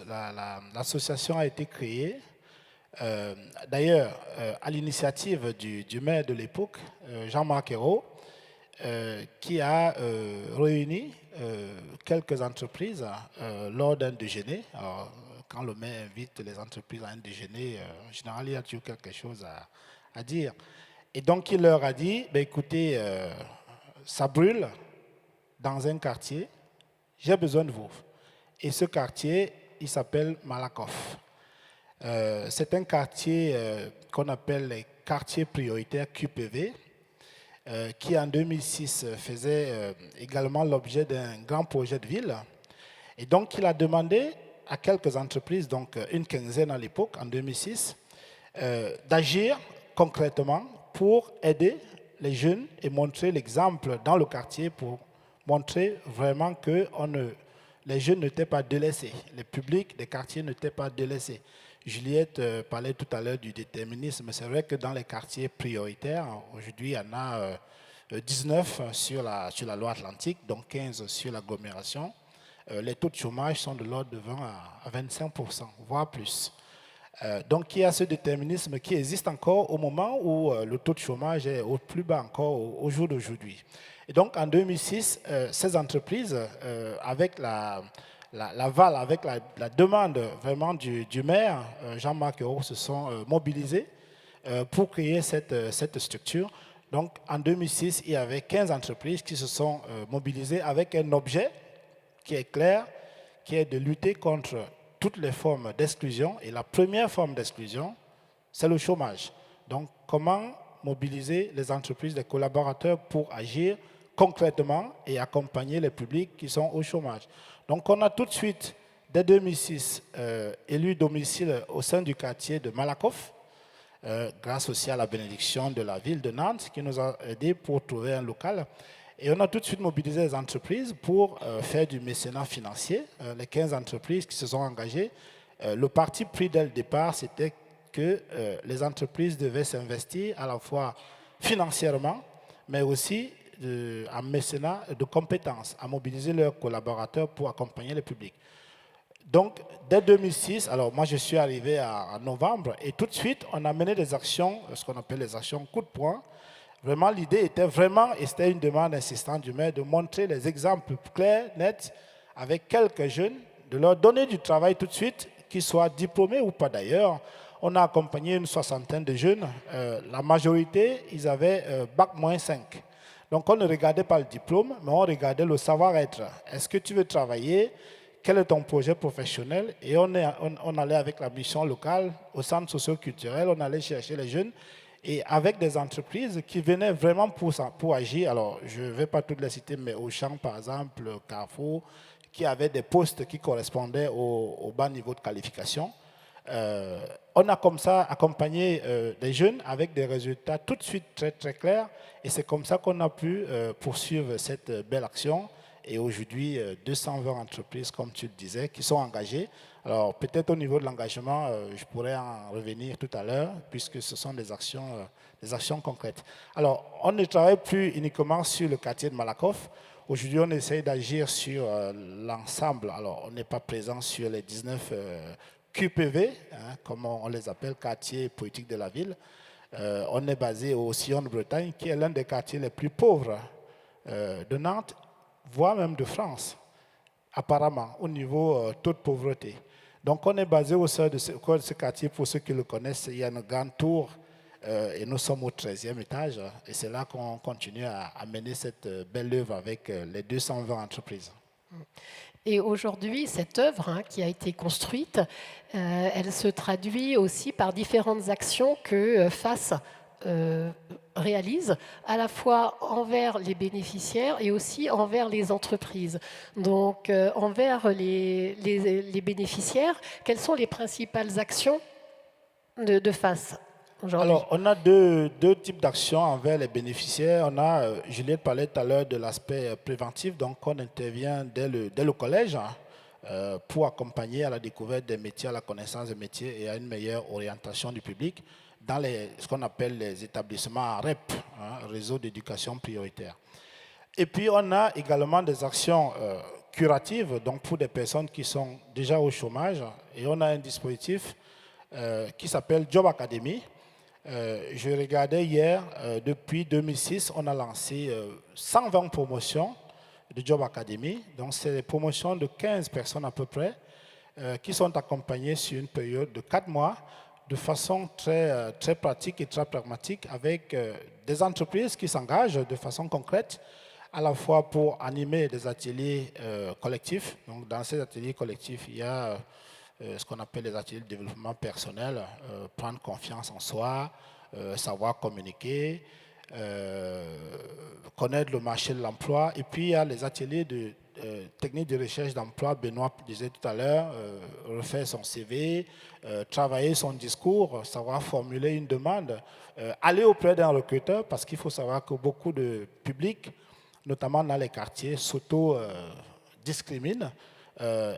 l'association a été créée, d'ailleurs à l'initiative du maire de l'époque, Jean-Marc Ayrault, qui a réuni quelques entreprises lors d'un déjeuner. Alors, quand le maire invite les entreprises à un déjeuner, en général, il y a toujours quelque chose à dire. Et donc, il leur a dit, ben, écoutez, ça brûle dans un quartier, j'ai besoin de vous. Et ce quartier, il s'appelle Malakoff. C'est un quartier qu'on appelle les quartiers prioritaires QPV, qui en 2006 faisait également l'objet d'un grand projet de ville. Et donc, il a demandé à quelques entreprises, donc une quinzaine à l'époque, en 2006, d'agir concrètement pour aider les jeunes et montrer l'exemple dans le quartier pour montrer vraiment que les jeunes n'étaient pas délaissés, les publics des quartiers n'étaient pas délaissés. Juliette parlait tout à l'heure du déterminisme. C'est vrai que dans les quartiers prioritaires, aujourd'hui, il y en a 19 sur la loi atlantique, donc 15 sur l'agglomération. Les taux de chômage sont de l'ordre de 20 à 25%, voire plus. Donc il y a ce déterminisme qui existe encore au moment où le taux de chômage est au plus bas encore au jour d'aujourd'hui. Et donc en 2006, ces entreprises, avec l'aval, avec la demande vraiment du maire, Jean-Marc Ayrault, se sont mobilisées pour créer cette structure. Donc en 2006, il y avait 15 entreprises qui se sont mobilisées avec un objet qui est clair, qui est de lutter contre toutes les formes d'exclusion. Et la première forme d'exclusion, c'est le chômage. Donc, comment mobiliser les entreprises, les collaborateurs pour agir concrètement et accompagner les publics qui sont au chômage. Donc, on a tout de suite, dès 2006, élu domicile au sein du quartier de Malakoff, grâce aussi à la bénédiction de la ville de Nantes, qui nous a aidés pour trouver un local. Et on a tout de suite mobilisé les entreprises pour faire du mécénat financier. Les 15 entreprises qui se sont engagées, le parti pris dès le départ, c'était que les entreprises devaient s'investir à la fois financièrement, mais aussi en mécénat de compétences, à mobiliser leurs collaborateurs pour accompagner le public. Donc, dès 2006, alors moi je suis arrivé en novembre, et tout de suite, on a mené des actions, ce qu'on appelle les actions coup de poing. Vraiment, l'idée était vraiment, et c'était une demande insistante du maire, de montrer les exemples clairs, nets, avec quelques jeunes, de leur donner du travail tout de suite, qu'ils soient diplômés ou pas d'ailleurs. On a accompagné une soixantaine de jeunes. La majorité, ils avaient Bac-5. Donc, on ne regardait pas le diplôme, mais on regardait le savoir-être. Est-ce que tu veux travailler? Quel est ton projet professionnel? Et on allait avec la mission locale au centre socio-culturel, on allait chercher les jeunes et avec des entreprises qui venaient vraiment pour agir. Alors, je ne vais pas toutes les citer, mais Auchan, par exemple, Carrefour, qui avaient des postes qui correspondaient au bas niveau de qualification. On a comme ça accompagné des jeunes avec des résultats tout de suite très, très clairs. Et c'est comme ça qu'on a pu poursuivre cette belle action. Et aujourd'hui, 220 entreprises, comme tu le disais, qui sont engagées. Alors, peut-être au niveau de l'engagement, je pourrais en revenir tout à l'heure, puisque ce sont des actions concrètes. Alors, on ne travaille plus uniquement sur le quartier de Malakoff. Aujourd'hui, on essaye d'agir sur l'ensemble. Alors, on n'est pas présent sur les 19 QPV, comme on les appelle, quartiers politiques de la ville. On est basé au Sillon de Bretagne, qui est l'un des quartiers les plus pauvres de Nantes, voire même de France, apparemment, au niveau taux de pauvreté. Donc, on est basé au sein de ce quartier. Pour ceux qui le connaissent, il y a une grande tour et nous sommes au 13e étage. Et c'est là qu'on continue à mener cette belle œuvre avec les 220 entreprises. Et aujourd'hui, cette œuvre qui a été construite, elle se traduit aussi par différentes actions que FACE réalise, à la fois envers les bénéficiaires et aussi envers les entreprises. Donc, envers les bénéficiaires, quelles sont les principales actions de FACE aujourd'hui? Alors, on a deux types d'actions envers les bénéficiaires. Juliette parlait tout à l'heure de l'aspect préventif, donc on intervient dès le collège pour accompagner à la découverte des métiers, à la connaissance des métiers et à une meilleure orientation du public dans ce qu'on appelle les établissements REP, réseau d'éducation prioritaire. Et puis, on a également des actions curatives, donc pour des personnes qui sont déjà au chômage. Et on a un dispositif qui s'appelle Job Academy. Je regardais hier, depuis 2006, on a lancé 120 promotions de Job Academy. Donc, c'est des promotions de 15 personnes à peu près qui sont accompagnées sur une période de 4 mois de façon très pratique et très pragmatique avec des entreprises qui s'engagent de façon concrète à la fois pour animer des ateliers collectifs. Donc, dans ces ateliers collectifs, il y a ce qu'on appelle les ateliers de développement personnel, prendre confiance en soi, savoir communiquer, connaître le marché de l'emploi. Et puis, il y a les ateliers de techniques de recherche d'emploi. Benoît disait tout à l'heure, refaire son CV, travailler son discours, savoir formuler une demande, aller auprès d'un recruteur, parce qu'il faut savoir que beaucoup de publics, notamment dans les quartiers, s'auto-discriminent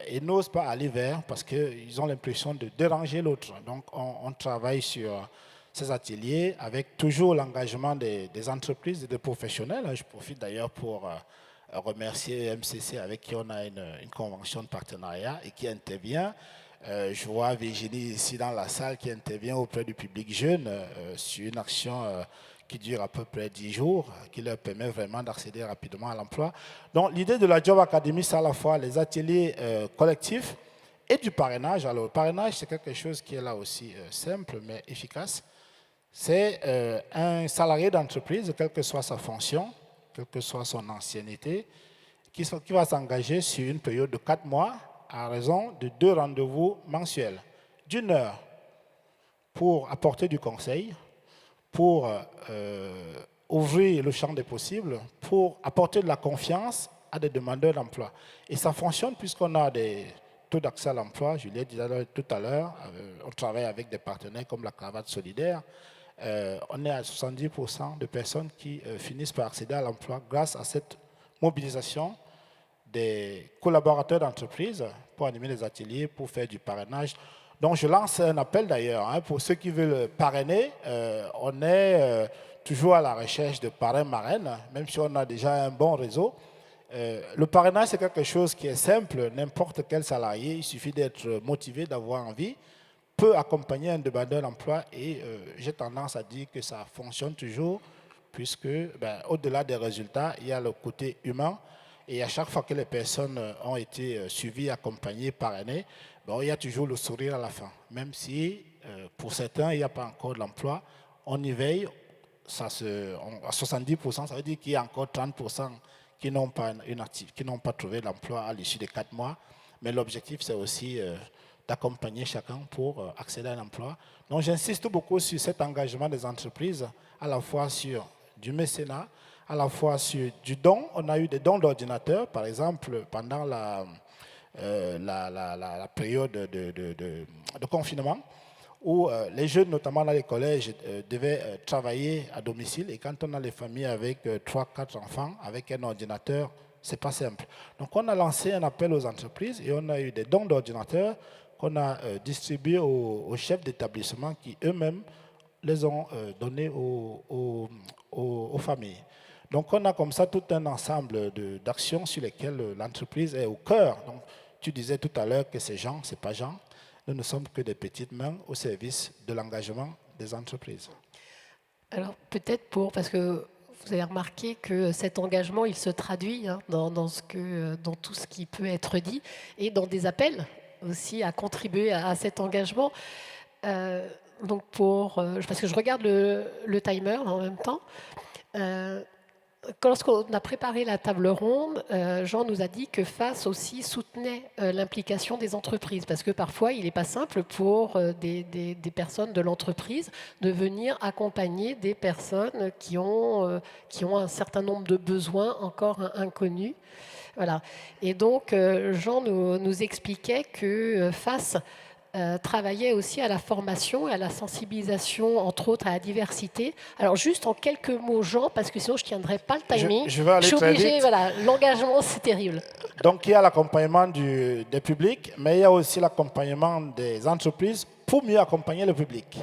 et n'osent pas aller vers parce qu'ils ont l'impression de déranger l'autre. Donc, on travaille sur ces ateliers avec toujours l'engagement des entreprises et des professionnels. Je profite d'ailleurs pour remercier MCC avec qui on a une convention de partenariat et qui intervient. Je vois Virginie ici dans la salle qui intervient auprès du public jeune sur une action qui dure à peu près 10 jours, qui leur permet vraiment d'accéder rapidement à l'emploi. Donc l'idée de la Job Academy, c'est à la fois les ateliers collectifs et du parrainage. Alors le parrainage, c'est quelque chose qui est là aussi simple mais efficace. C'est un salarié d'entreprise, quelle que soit sa fonction, quelle que soit son ancienneté, qui va s'engager sur une période de 4 mois à raison de 2 rendez-vous mensuels, d'1 heure pour apporter du conseil, pour ouvrir le champ des possibles, pour apporter de la confiance à des demandeurs d'emploi. Et ça fonctionne puisqu'on a des taux d'accès à l'emploi. Je l'ai dit tout à l'heure, on travaille avec des partenaires comme la Cravate Solidaire. On est à 70% de personnes qui finissent par accéder à l'emploi grâce à cette mobilisation des collaborateurs d'entreprise pour animer les ateliers, pour faire du parrainage. Donc je lance un appel d'ailleurs pour ceux qui veulent parrainer. On est toujours à la recherche de parrains-marraines, même si on a déjà un bon réseau. Le parrainage, c'est quelque chose qui est simple. N'importe quel salarié, il suffit d'être motivé, d'avoir envie, peut accompagner un demandeur d'emploi et j'ai tendance à dire que ça fonctionne toujours puisque au-delà des résultats, il y a le côté humain. Et à chaque fois que les personnes ont été suivies, accompagnées, parrainées, il y a toujours le sourire à la fin. Même si, pour certains, il n'y a pas encore de l'emploi, on y veille. À 70%, ça veut dire qu'il y a encore 30% qui n'ont pas qui n'ont pas trouvé l'emploi à l'issue des 4 mois. Mais l'objectif, c'est aussi d'accompagner chacun pour accéder à l'emploi. Donc, j'insiste beaucoup sur cet engagement des entreprises, à la fois sur du mécénat, à la fois sur du don. On a eu des dons d'ordinateurs, par exemple, pendant la période de confinement, où les jeunes, notamment dans les collèges, devaient travailler à domicile. Et quand on a les familles avec 3-4 enfants, avec un ordinateur, ce n'est pas simple. Donc on a lancé un appel aux entreprises et on a eu des dons d'ordinateurs qu'on a distribués aux chefs d'établissement qui eux-mêmes les ont donnés aux familles. Donc on a comme ça tout un ensemble d'actions sur lesquelles l'entreprise est au cœur. Donc, tu disais tout à l'heure que c'est Jean, ce n'est pas Jean. Nous ne sommes que des petites mains au service de l'engagement des entreprises. Alors peut-être parce que vous avez remarqué que cet engagement, il se traduit dans tout ce qui peut être dit et dans des appels aussi à contribuer à cet engagement. Donc parce que je regarde le timer en même temps. Lorsqu'on a préparé la table ronde, Jean nous a dit que FACE aussi soutenait l'implication des entreprises, parce que parfois il n'est pas simple pour des personnes de l'entreprise de venir accompagner des personnes qui ont un certain nombre de besoins encore inconnus. Voilà. Et donc Jean nous expliquait que FACE travaillait aussi à la formation et à la sensibilisation, entre autres à la diversité. Alors juste en quelques mots, Jean, parce que sinon je ne tiendrai pas le timing. Je vais aller suis très obligée, vite. voilà, l'engagement c'est terrible. Donc il y a l'accompagnement des publics, mais il y a aussi l'accompagnement des entreprises pour mieux accompagner le public.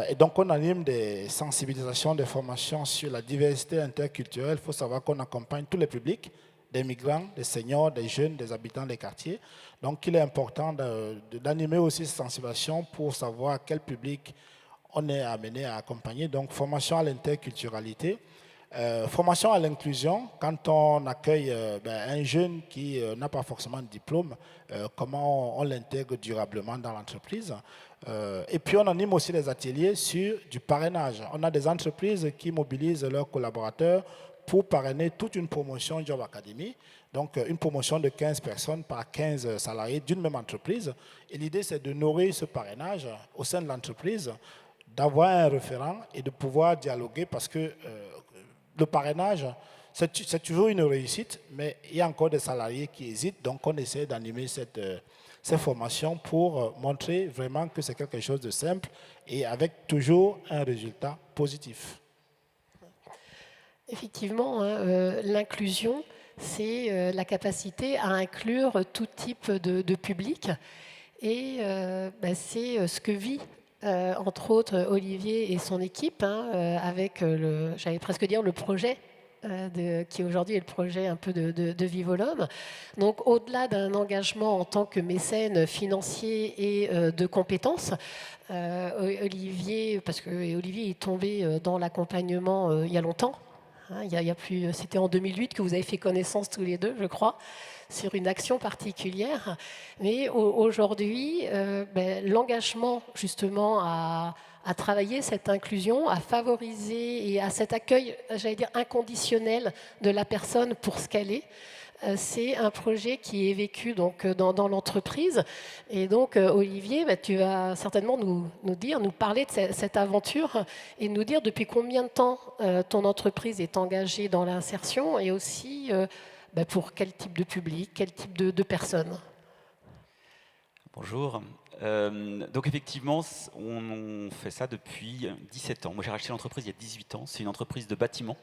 Et donc on anime des sensibilisations, des formations sur la diversité interculturelle. Il faut savoir qu'on accompagne tous les publics, des migrants, des seniors, des jeunes, des habitants des quartiers. Donc il est important d'animer aussi ces sensibilisations pour savoir quel public on est amené à accompagner. Donc formation à l'interculturalité. Formation à l'inclusion, quand on accueille un jeune qui n'a pas forcément de diplôme, comment on l'intègre durablement dans l'entreprise. Et puis on anime aussi des ateliers sur du parrainage. On a des entreprises qui mobilisent leurs collaborateurs pour parrainer toute une promotion Job Academy. Donc une promotion de 15 personnes par 15 salariés d'une même entreprise. Et l'idée, c'est de nourrir ce parrainage au sein de l'entreprise, d'avoir un référent et de pouvoir dialoguer parce que le parrainage, c'est toujours une réussite, mais il y a encore des salariés qui hésitent. Donc on essaie d'animer ces formations pour montrer vraiment que c'est quelque chose de simple et avec toujours un résultat positif. Effectivement, hein, l'inclusion, c'est la capacité à inclure tout type de public. Et c'est ce que vit, entre autres, Olivier et son équipe, hein, avec, j'allais presque dire, le projet qui aujourd'hui est le projet un peu de Vivolum. Donc au-delà d'un engagement en tant que mécène financier et de compétences, Olivier, parce que Olivier est tombé dans l'accompagnement il y a longtemps, hein, il y a plus, c'était en 2008 que vous avez fait connaissance tous les deux, je crois, sur une action particulière. Mais aujourd'hui, l'engagement justement à travailler cette inclusion, à favoriser et à cet accueil, j'allais dire, inconditionnel de la personne pour ce qu'elle est, c'est un projet qui est vécu donc, dans l'entreprise. Et donc, Olivier, tu vas certainement nous parler de cette aventure et nous dire depuis combien de temps ton entreprise est engagée dans l'insertion et aussi pour quel type de public, quel type de personnes. Bonjour. Donc effectivement, on fait ça depuis 17 ans. Moi j'ai racheté l'entreprise il y a 18 ans. C'est une entreprise de bâtiment.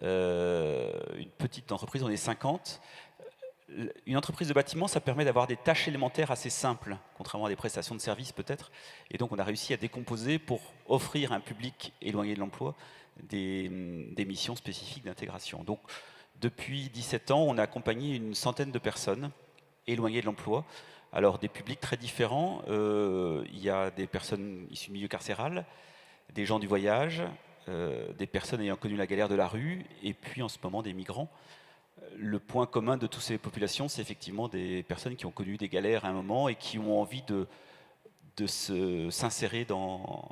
Une petite entreprise, on est 50. Une entreprise de bâtiment, ça permet d'avoir des tâches élémentaires assez simples, contrairement à des prestations de services peut-être. Et donc on a réussi à décomposer pour offrir à un public éloigné de l'emploi des missions spécifiques d'intégration. Donc depuis 17 ans, on a accompagné une centaine de personnes éloignées de l'emploi. Alors des publics très différents, il y a des personnes issues du milieu carcéral, des gens du voyage, des personnes ayant connu la galère de la rue, et puis en ce moment des migrants. Le point commun de toutes ces populations, c'est effectivement des personnes qui ont connu des galères à un moment et qui ont envie de s'insérer dans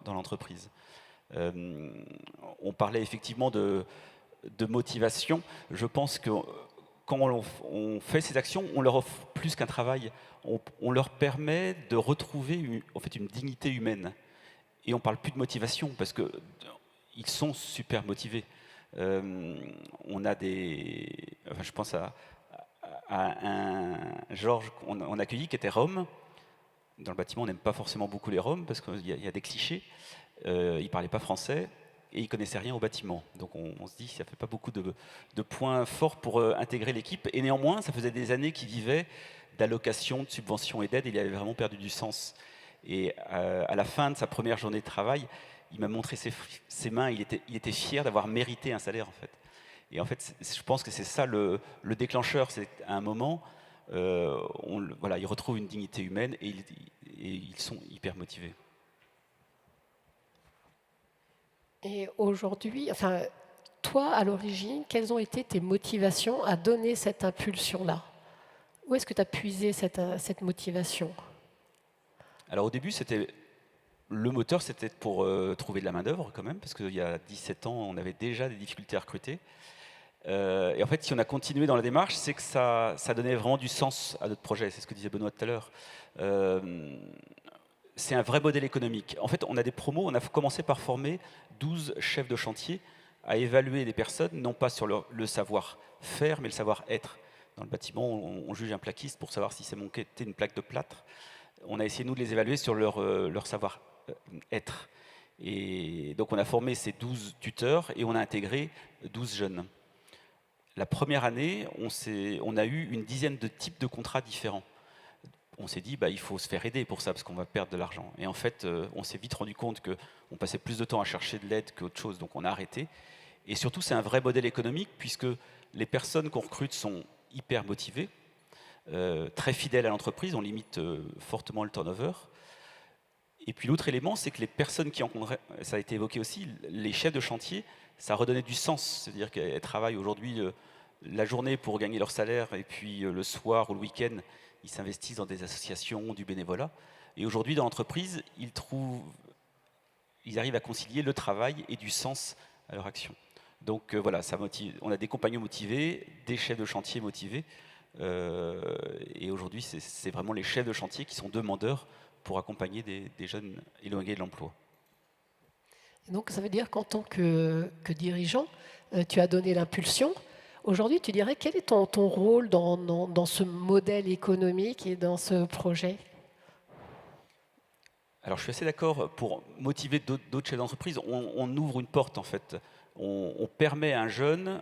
l'entreprise. On parlait effectivement de motivation. Je pense que quand on fait ces actions, on leur offre plus qu'un travail. On leur permet de retrouver en fait, une dignité humaine. Et on ne parle plus de motivation parce qu'ils sont super motivés. On a je pense à un Georges qu'on a accueilli qui était Rome. Dans le bâtiment, on n'aime pas forcément beaucoup les Roms parce qu'il y a des clichés. Il ne parlait pas français et il ne connaissait rien au bâtiment. Donc on se dit que ça ne fait pas beaucoup de points forts pour intégrer l'équipe. Et néanmoins, ça faisait des années qu'il vivait d'allocations, de subventions et d'aides. Il avait vraiment perdu du sens. Et à la fin de sa première journée de travail, il m'a montré ses mains. Il était fier d'avoir mérité un salaire, en fait. Et en fait, je pense que c'est ça le déclencheur. C'est à un moment, ils retrouvent une dignité humaine et ils sont hyper motivés. Et aujourd'hui, enfin, toi, à l'origine, quelles ont été tes motivations à donner cette impulsion-là? Où est-ce que tu as puisé cette motivation? Alors au début, le moteur, c'était pour trouver de la main-d'œuvre quand même, parce qu'il y a 17 ans, on avait déjà des difficultés à recruter. Et en fait, si on a continué dans la démarche, c'est que ça donnait vraiment du sens à notre projet. C'est ce que disait Benoît tout à l'heure. C'est un vrai modèle économique. En fait, on a des promos, on a commencé par former 12 chefs de chantier à évaluer des personnes, non pas sur le savoir-faire, mais le savoir-être. Dans le bâtiment, on juge un plaquiste pour savoir si c'est monté une plaque de plâtre. On a essayé, nous, de les évaluer sur leur savoir-être. Et donc, on a formé ces 12 tuteurs et on a intégré 12 jeunes. La première année, on a eu une dizaine de types de contrats différents. On s'est dit, il faut se faire aider pour ça, parce qu'on va perdre de l'argent. Et en fait, on s'est vite rendu compte qu'on passait plus de temps à chercher de l'aide qu'autre chose, donc on a arrêté. Et surtout, c'est un vrai modèle économique, puisque les personnes qu'on recrute sont hyper motivées, très fidèles à l'entreprise, on limite fortement le turnover. Et puis l'autre élément, c'est que les personnes qui rencontraient, ça a été évoqué aussi, les chefs de chantier, ça redonnait du sens. C'est-à-dire qu'elles travaillent aujourd'hui la journée pour gagner leur salaire, et puis le soir ou le week-end, ils s'investissent dans des associations, du bénévolat. Et aujourd'hui, dans l'entreprise, ils arrivent à concilier le travail et du sens à leur action. Donc voilà, ça motive. On a des compagnons motivés, des chefs de chantier motivés. Et aujourd'hui, c'est vraiment les chefs de chantier qui sont demandeurs pour accompagner des jeunes éloignés de l'emploi. Donc ça veut dire qu'en tant que dirigeant, tu as donné l'impulsion. Aujourd'hui, tu dirais quel est ton rôle dans ce modèle économique et dans ce projet? Alors je suis assez d'accord, pour motiver d'autres chefs d'entreprise, on ouvre une porte en fait. On permet à un jeune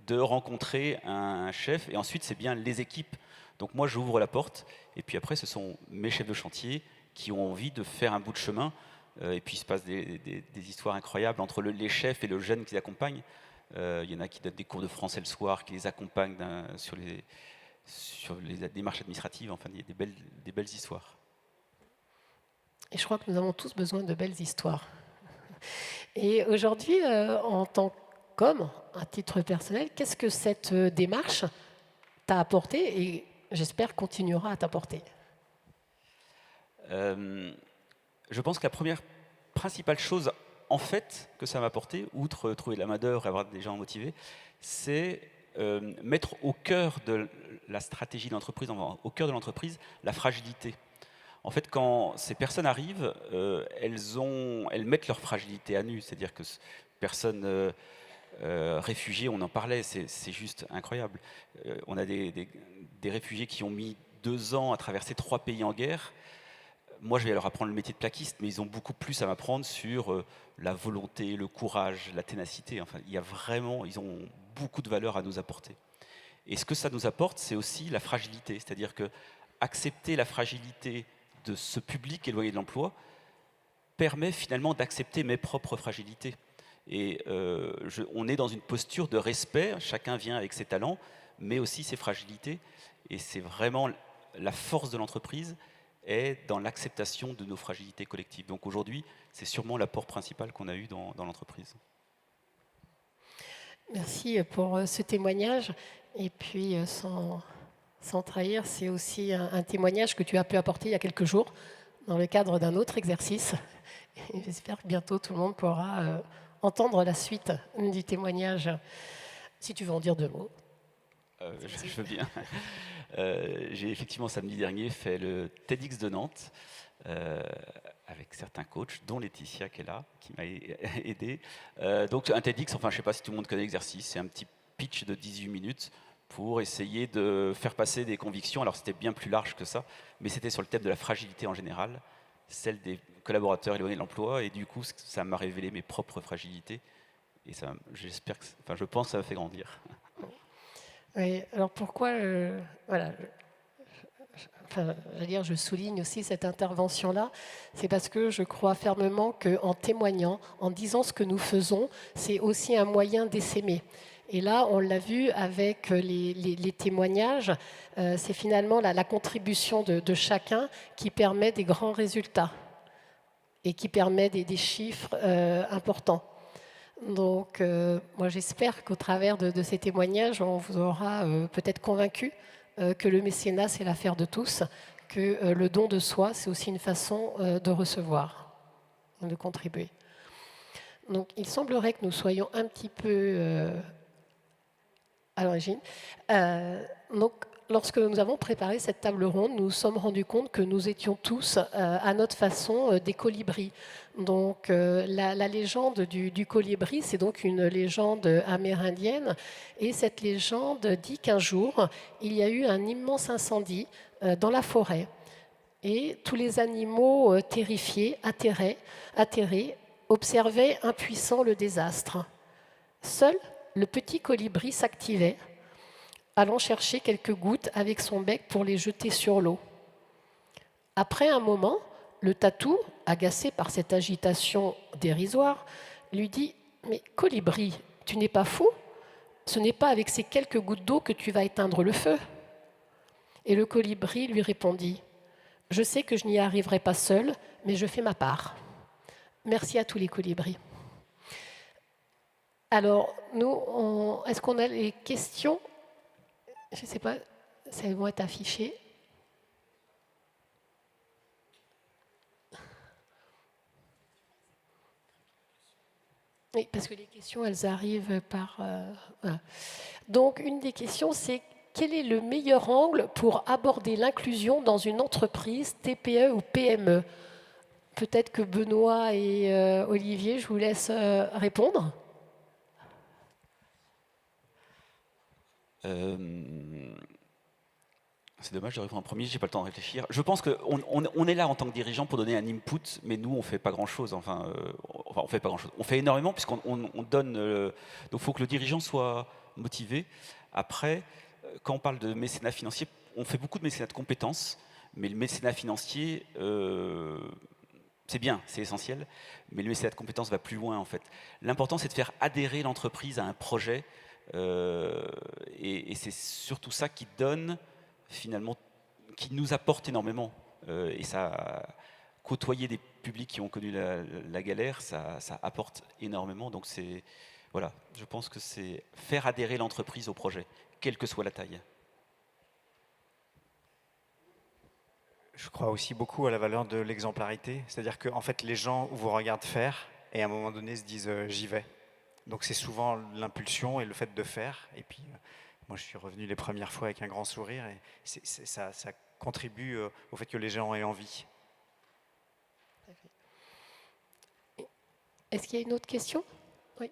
de rencontrer un chef, et ensuite c'est bien les équipes. Donc moi j'ouvre la porte, et puis après ce sont mes chefs de chantier qui ont envie de faire un bout de chemin, et puis il se passe des histoires incroyables entre les chefs et le jeune qui les accompagne. Il y en a qui donnent des cours de français le soir, qui les accompagnent sur les démarches administratives, enfin il y a des belles histoires. Et je crois que nous avons tous besoin de belles histoires. Et aujourd'hui, en tant qu'homme, à titre personnel, qu'est-ce que cette démarche t'a apporté et j'espère continuera à t'apporter? Je pense que la première principale chose en fait que ça m'a apporté, outre trouver de la main-d'œuvre et avoir des gens motivés, c'est mettre au cœur de la stratégie de l'entreprise, au cœur de l'entreprise, la fragilité. En fait, quand ces personnes arrivent, elles mettent leur fragilité à nu. C'est-à-dire que personnes réfugiées, on en parlait, c'est juste incroyable. On a des réfugiés qui ont mis 2 ans à traverser 3 pays en guerre. Moi, je vais leur apprendre le métier de plaquiste, mais ils ont beaucoup plus à m'apprendre sur la volonté, le courage, la ténacité. Enfin, ils ont beaucoup de valeur à nous apporter. Et ce que ça nous apporte, c'est aussi la fragilité. C'est-à-dire que accepter la fragilité de ce public éloigné de l'emploi permet finalement d'accepter mes propres fragilités. Et on est dans une posture de respect, chacun vient avec ses talents, mais aussi ses fragilités. Et c'est vraiment la force de l'entreprise est dans l'acceptation de nos fragilités collectives. Donc aujourd'hui, c'est sûrement l'apport principal qu'on a eu dans l'entreprise. Merci pour ce témoignage. Et puis, sans trahir, c'est aussi un témoignage que tu as pu apporter il y a quelques jours dans le cadre d'un autre exercice. Et j'espère que bientôt tout le monde pourra entendre la suite du témoignage. Si tu veux en dire 2 mots. Je veux bien. J'ai effectivement samedi dernier fait le TEDx de Nantes avec certains coachs, dont Laetitia qui est là, qui m'a aidé. Donc un TEDx, enfin je ne sais pas si tout le monde connaît l'exercice, c'est un petit pitch de 18 minutes pour essayer de faire passer des convictions. Alors c'était bien plus large que ça, mais c'était sur le thème de la fragilité en général, celle des collaborateurs éloignés de l'emploi, et du coup ça m'a révélé mes propres fragilités, et ça, je pense que ça m'a fait grandir. Oui, alors pourquoi voilà, je souligne aussi cette intervention-là, c'est parce que je crois fermement qu'en témoignant, en disant ce que nous faisons, c'est aussi un moyen d'essaimer. Et là, on l'a vu avec les témoignages, c'est finalement la contribution de chacun qui permet des grands résultats et qui permet des chiffres importants. Donc, moi, j'espère qu'au travers de ces témoignages, on vous aura peut-être convaincu que le mécénat, c'est l'affaire de tous, que le don de soi, c'est aussi une façon de recevoir, de contribuer. Donc, il semblerait que nous soyons un petit peu à l'origine. Donc, lorsque nous avons préparé cette table ronde, nous nous sommes rendus compte que nous étions tous, à notre façon, des colibris. Donc, la légende du colibri, c'est donc une légende amérindienne. Et cette légende dit qu'un jour, il y a eu un immense incendie dans la forêt. Et tous les animaux terrifiés, atterrés, observaient impuissants le désastre. Seul le petit colibri s'activait, allant chercher quelques gouttes avec son bec pour les jeter sur l'eau. Après un moment, le tatou, agacé par cette agitation dérisoire, lui dit « Mais colibri, tu n'es pas fou? Ce n'est pas avec ces quelques gouttes d'eau que tu vas éteindre le feu. » Et le colibri lui répondit Je sais que je n'y arriverai pas seule, mais je fais ma part. Merci à tous les colibris. Alors, nous, est-ce qu'on a les questions? Je ne sais pas, ça vont être affichées. Oui, parce que les questions, elles arrivent par... voilà. Donc, une des questions, c'est quel est le meilleur angle pour aborder l'inclusion dans une entreprise, TPE ou PME? Peut-être que Benoît et Olivier, je vous laisse répondre. C'est dommage de répondre en premier, j'ai pas le temps de réfléchir. Je pense qu'on est là en tant que dirigeant pour donner un input, mais nous on fait pas grand chose. Enfin, on fait pas grand chose. On fait énormément puisqu'on donne. Donc il faut que le dirigeant soit motivé. Après, quand on parle de mécénat financier, on fait beaucoup de mécénat de compétences, mais le mécénat financier, c'est bien, c'est essentiel, mais le mécénat de compétences va plus loin en fait. L'important c'est de faire adhérer l'entreprise à un projet, et c'est surtout ça qui donne finalement, qui nous apporte énormément. Et ça, côtoyer des publics qui ont connu la galère, ça apporte énormément. Donc c'est, voilà, je pense que c'est faire adhérer l'entreprise au projet, quelle que soit la taille. Je crois aussi beaucoup à la valeur de l'exemplarité, c'est-à-dire que en fait, les gens vous regardent faire et à un moment donné se disent j'y vais. Donc c'est souvent l'impulsion et le fait de faire. Et puis moi je suis revenu les premières fois avec un grand sourire et ça contribue au fait que les gens aient envie. Est-ce qu'il y a une autre question? Oui.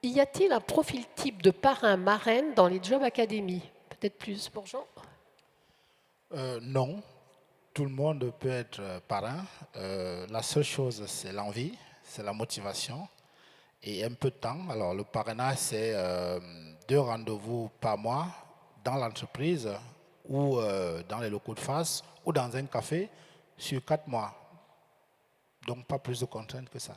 Y a-t-il un profil type de parrain-marraine dans les Job Academy? Peut-être plus pour Jean? Non, tout le monde peut être parrain. La seule chose, c'est l'envie, c'est la motivation et un peu de temps. Alors, le parrainage, c'est 2 rendez-vous par mois dans l'entreprise ou dans les locaux de face ou dans un café sur 4 mois. Donc, pas plus de contraintes que ça.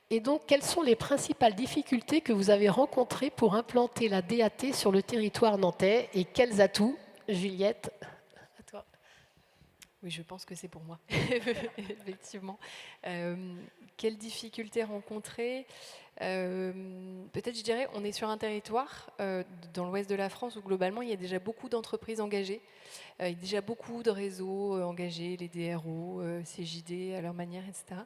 Et donc, quelles sont les principales difficultés que vous avez rencontrées pour implanter la DAT sur le territoire nantais et quels atouts? Juliette, à toi. Oui, je pense que c'est pour moi, effectivement. Quelles difficultés rencontrer? Peut-être, je dirais, on est sur un territoire dans l'ouest de la France où globalement il y a déjà beaucoup d'entreprises engagées, il y a déjà beaucoup de réseaux engagés, les DRO, CJD à leur manière, etc.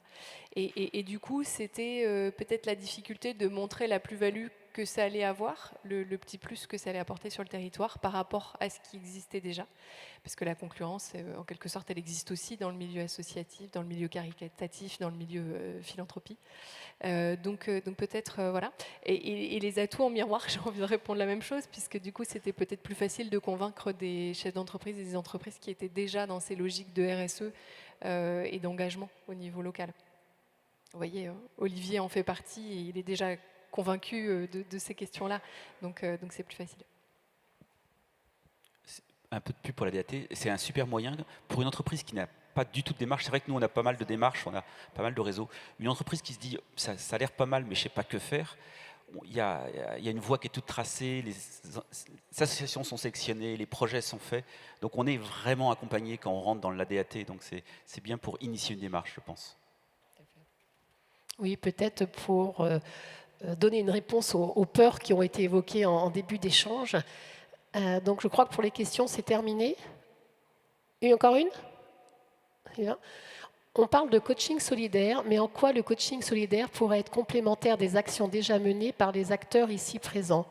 Et du coup, c'était peut-être la difficulté de montrer la plus-value que ça allait avoir, le petit plus que ça allait apporter sur le territoire par rapport à ce qui existait déjà. Parce que la concurrence, en quelque sorte, elle existe aussi dans le milieu associatif, dans le milieu caritatif, dans le milieu philanthropie. Donc peut-être, voilà. Et les atouts en miroir, j'ai envie de répondre la même chose, puisque du coup, c'était peut-être plus facile de convaincre des chefs d'entreprise et des entreprises qui étaient déjà dans ces logiques de RSE et d'engagement au niveau local. Vous voyez, Olivier en fait partie et il est déjà convaincu de ces questions-là, donc c'est plus facile. Un peu de pub pour la DAT, c'est un super moyen pour une entreprise qui n'a pas du tout de démarche. C'est vrai que nous, on a pas mal de démarches, on a pas mal de réseaux. Une entreprise qui se dit, ça a l'air pas mal, mais je ne sais pas que faire. Il y a une voie qui est toute tracée, les associations sont sélectionnées, les projets sont faits. Donc on est vraiment accompagné quand on rentre dans la DAT. Donc c'est bien pour initier une démarche, je pense. Oui, peut-être pour donner une réponse aux peurs qui ont été évoquées en début d'échange. Donc je crois que pour les questions, c'est terminé. Et encore une? On parle de coaching solidaire, mais en quoi le coaching solidaire pourrait être complémentaire des actions déjà menées par les acteurs ici présents?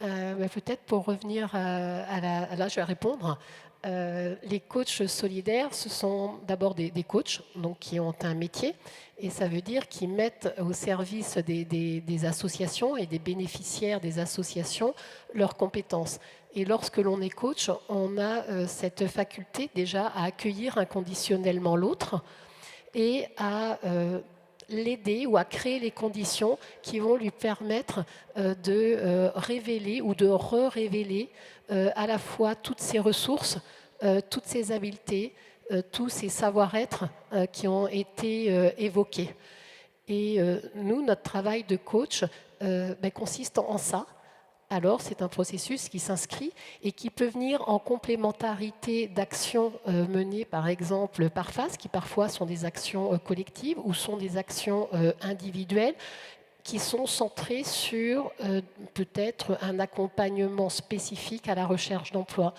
Peut-être pour revenir là, je vais répondre. Les coachs solidaires, ce sont d'abord des coachs donc, qui ont un métier, et ça veut dire qu'ils mettent au service des associations et des bénéficiaires des associations leurs compétences. Et lorsque l'on est coach, on a cette faculté déjà à accueillir inconditionnellement l'autre et à l'aider ou à créer les conditions qui vont lui permettre de révéler ou de re-révéler à la fois toutes ses ressources, toutes ses habiletés, tous ces savoir-être qui ont été évoqués. Et nous, notre travail de coach consiste en ça, alors c'est un processus qui s'inscrit et qui peut venir en complémentarité d'actions menées par exemple par FAS, qui parfois sont des actions collectives ou sont des actions individuelles, qui sont centrées sur peut-être un accompagnement spécifique à la recherche d'emploi.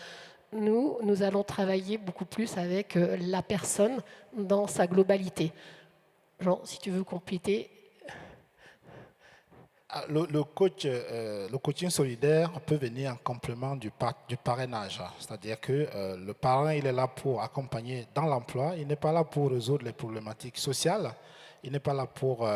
Nous allons travailler beaucoup plus avec la personne dans sa globalité. Jean, si tu veux compléter. Le coaching solidaire peut venir en complément du parrainage. C'est-à-dire que le parrain, il est là pour accompagner dans l'emploi. Il n'est pas là pour résoudre les problématiques sociales. Il n'est pas là pour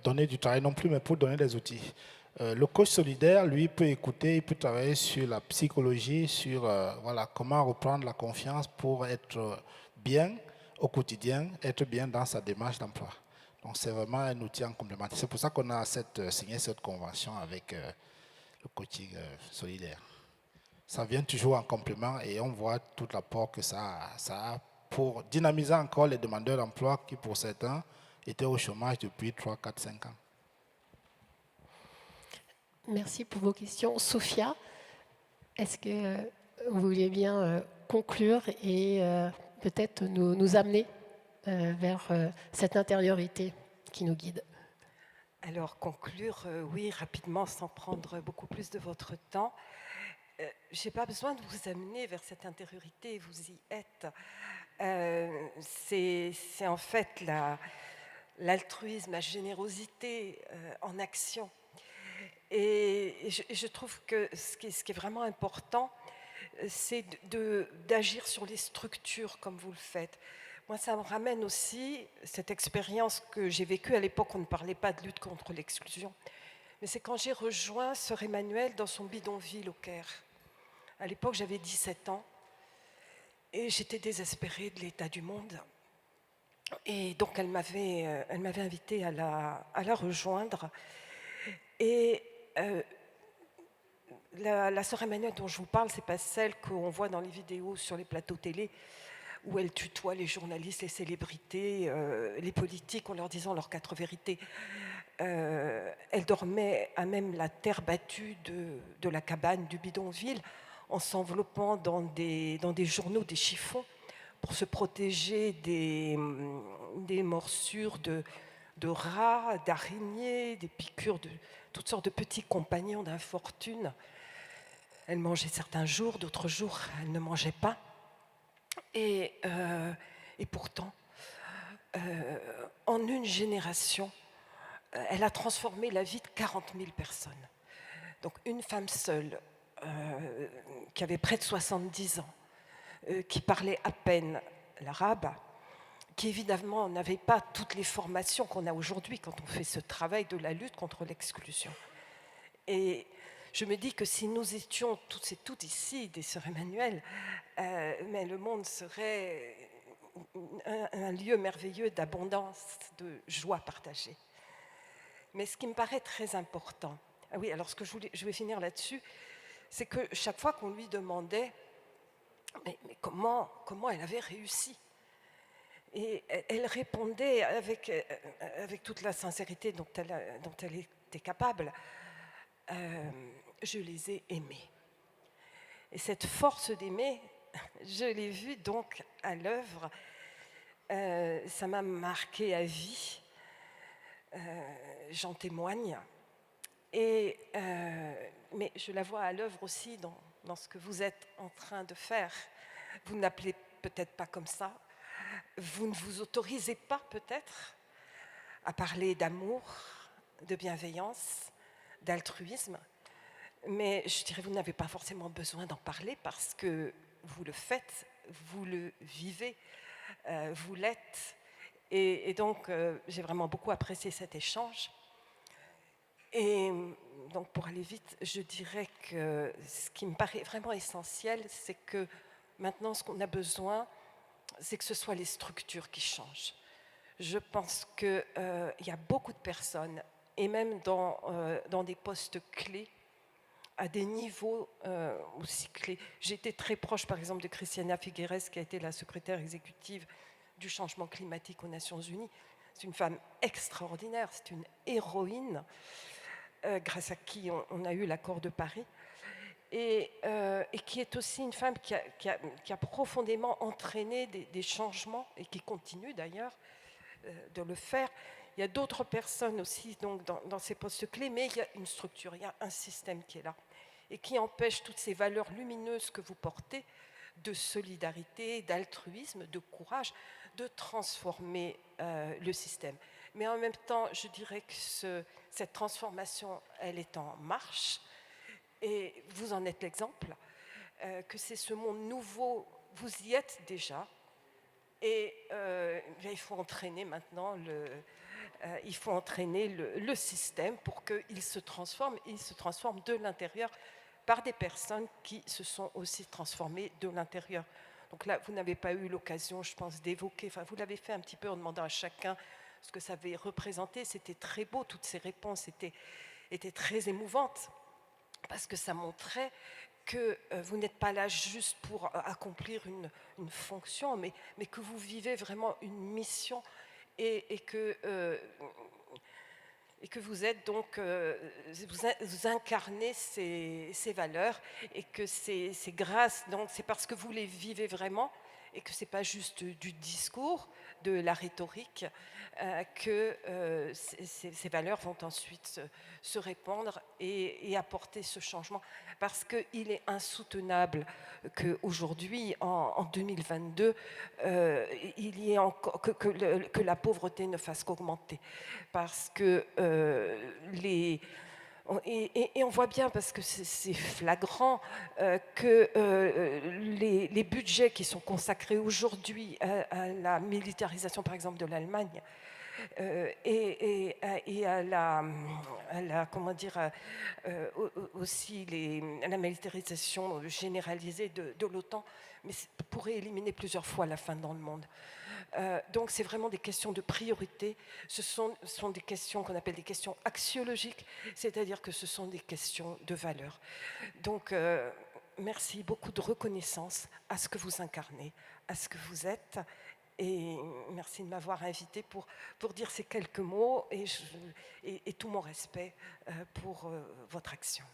donner du travail non plus, mais pour donner des outils. Le coach solidaire, lui, peut écouter, il peut travailler sur la psychologie, sur voilà, comment reprendre la confiance pour être bien au quotidien, être bien dans sa démarche d'emploi. Donc c'est vraiment un outil en complémentaire. C'est pour ça qu'on a signé cette convention avec le coaching solidaire. Ça vient toujours en complément et on voit tout l'apport que ça a pour dynamiser encore les demandeurs d'emploi qui, pour certains, étaient au chômage depuis 3, 4, 5 ans. Merci pour vos questions. Sophia, est-ce que vous vouliez bien conclure et peut-être nous amener vers cette intériorité qui nous guide? Alors, conclure, oui, rapidement, sans prendre beaucoup plus de votre temps. Je n'ai pas besoin de vous amener vers cette intériorité, vous y êtes. C'est en fait l'altruisme, la générosité en action. Et je trouve que ce qui est vraiment important, c'est d'agir sur les structures comme vous le faites. Moi, ça me ramène aussi cette expérience que j'ai vécue à l'époque, on ne parlait pas de lutte contre l'exclusion. Mais c'est quand j'ai rejoint Sœur Emmanuelle dans son bidonville au Caire. À l'époque, j'avais 17 ans et j'étais désespérée de l'état du monde. Et donc, elle m'avait invitée à la rejoindre. Et la Sœur Emmanuelle dont je vous parle, ce n'est pas celle qu'on voit dans les vidéos sur les plateaux télé, où elle tutoie les journalistes, les célébrités, les politiques en leur disant leurs 4 vérités. Elle dormait à même la terre battue de la cabane du bidonville, en s'enveloppant dans des journaux, des chiffons, pour se protéger des morsures de rats, d'araignées, des piqûres de toutes sortes de petits compagnons d'infortune. Elle mangeait certains jours, d'autres jours, elle ne mangeait pas. Et pourtant, en une génération, elle a transformé la vie de 40 000 personnes. Donc une femme seule, qui avait près de 70 ans, qui parlait à peine l'arabe, qui évidemment n'avait pas toutes les formations qu'on a aujourd'hui quand on fait ce travail de la lutte contre l'exclusion. Et je me dis que si nous étions toutes et toutes ici, des Sœurs Emmanuel, mais le monde serait un lieu merveilleux d'abondance, de joie partagée. Mais ce qui me paraît très important, ah oui, alors je vais finir là-dessus, c'est que chaque fois qu'on lui demandait mais comment elle avait réussi, et elle répondait avec toute la sincérité dont elle était capable, je les ai aimés. Et cette force d'aimer, je l'ai vue donc à l'œuvre. Ça m'a marquée à vie. J'en témoigne. Mais je la vois à l'œuvre aussi dans ce que vous êtes en train de faire. Vous n'appelez peut-être pas comme ça. Vous ne vous autorisez pas peut-être à parler d'amour, de bienveillance, d'altruisme. Mais je dirais, vous n'avez pas forcément besoin d'en parler parce que vous le faites, vous le vivez, vous l'êtes. Et donc, j'ai vraiment beaucoup apprécié cet échange. Et donc, pour aller vite, je dirais que ce qui me paraît vraiment essentiel, c'est que maintenant, ce qu'on a besoin, c'est que ce soit les structures qui changent. Je pense qu'il y a beaucoup de personnes, et même dans des postes clés, à des niveaux aussi clés. J'ai été très proche, par exemple, de Christiana Figueres, qui a été la secrétaire exécutive du changement climatique aux Nations Unies. C'est une femme extraordinaire, c'est une héroïne. grâce à qui on a eu l'accord de Paris, et qui est aussi une femme qui a profondément entraîné des changements, et qui continue d'ailleurs de le faire. Il y a d'autres personnes aussi donc, dans ces postes clés, mais il y a une structure, il y a un système qui est là, et qui empêche toutes ces valeurs lumineuses que vous portez, de solidarité, d'altruisme, de courage, de transformer le système. Mais en même temps, je dirais que cette transformation, elle est en marche, et vous en êtes l'exemple, que c'est ce monde nouveau, vous y êtes déjà, et il faut entraîner maintenant il faut entraîner le système pour qu'il se transforme, et il se transforme de l'intérieur par des personnes qui se sont aussi transformées de l'intérieur. Donc là, vous n'avez pas eu l'occasion, je pense, d'évoquer, enfin vous l'avez fait un petit peu en demandant à chacun ce que ça avait représenté. C'était très beau, toutes ces réponses étaient très émouvantes, parce que ça montrait que vous n'êtes pas là juste pour accomplir une fonction, mais que vous vivez vraiment une mission, et que vous êtes donc, vous incarnez ces valeurs, et que c'est grâce, donc c'est parce que vous les vivez vraiment, et que ce n'est pas juste du discours, de la rhétorique, que ces valeurs vont ensuite se répandre et apporter ce changement. Parce qu'il est insoutenable qu'aujourd'hui, en 2022, il y ait encore, que la pauvreté ne fasse qu'augmenter. Parce que et on voit bien, parce que c'est flagrant, que les budgets qui sont consacrés aujourd'hui à la militarisation, par exemple, de l'Allemagne, et à la comment dire, aussi à la militarisation généralisée de l'OTAN, mais pourrait éliminer plusieurs fois la faim dans le monde. Donc c'est vraiment des questions de priorité, ce sont des questions qu'on appelle des questions axiologiques, c'est-à-dire que ce sont des questions de valeur. Donc merci, beaucoup de reconnaissance à ce que vous incarnez, à ce que vous êtes, et merci de m'avoir invité pour dire ces quelques mots, et tout mon respect pour votre action.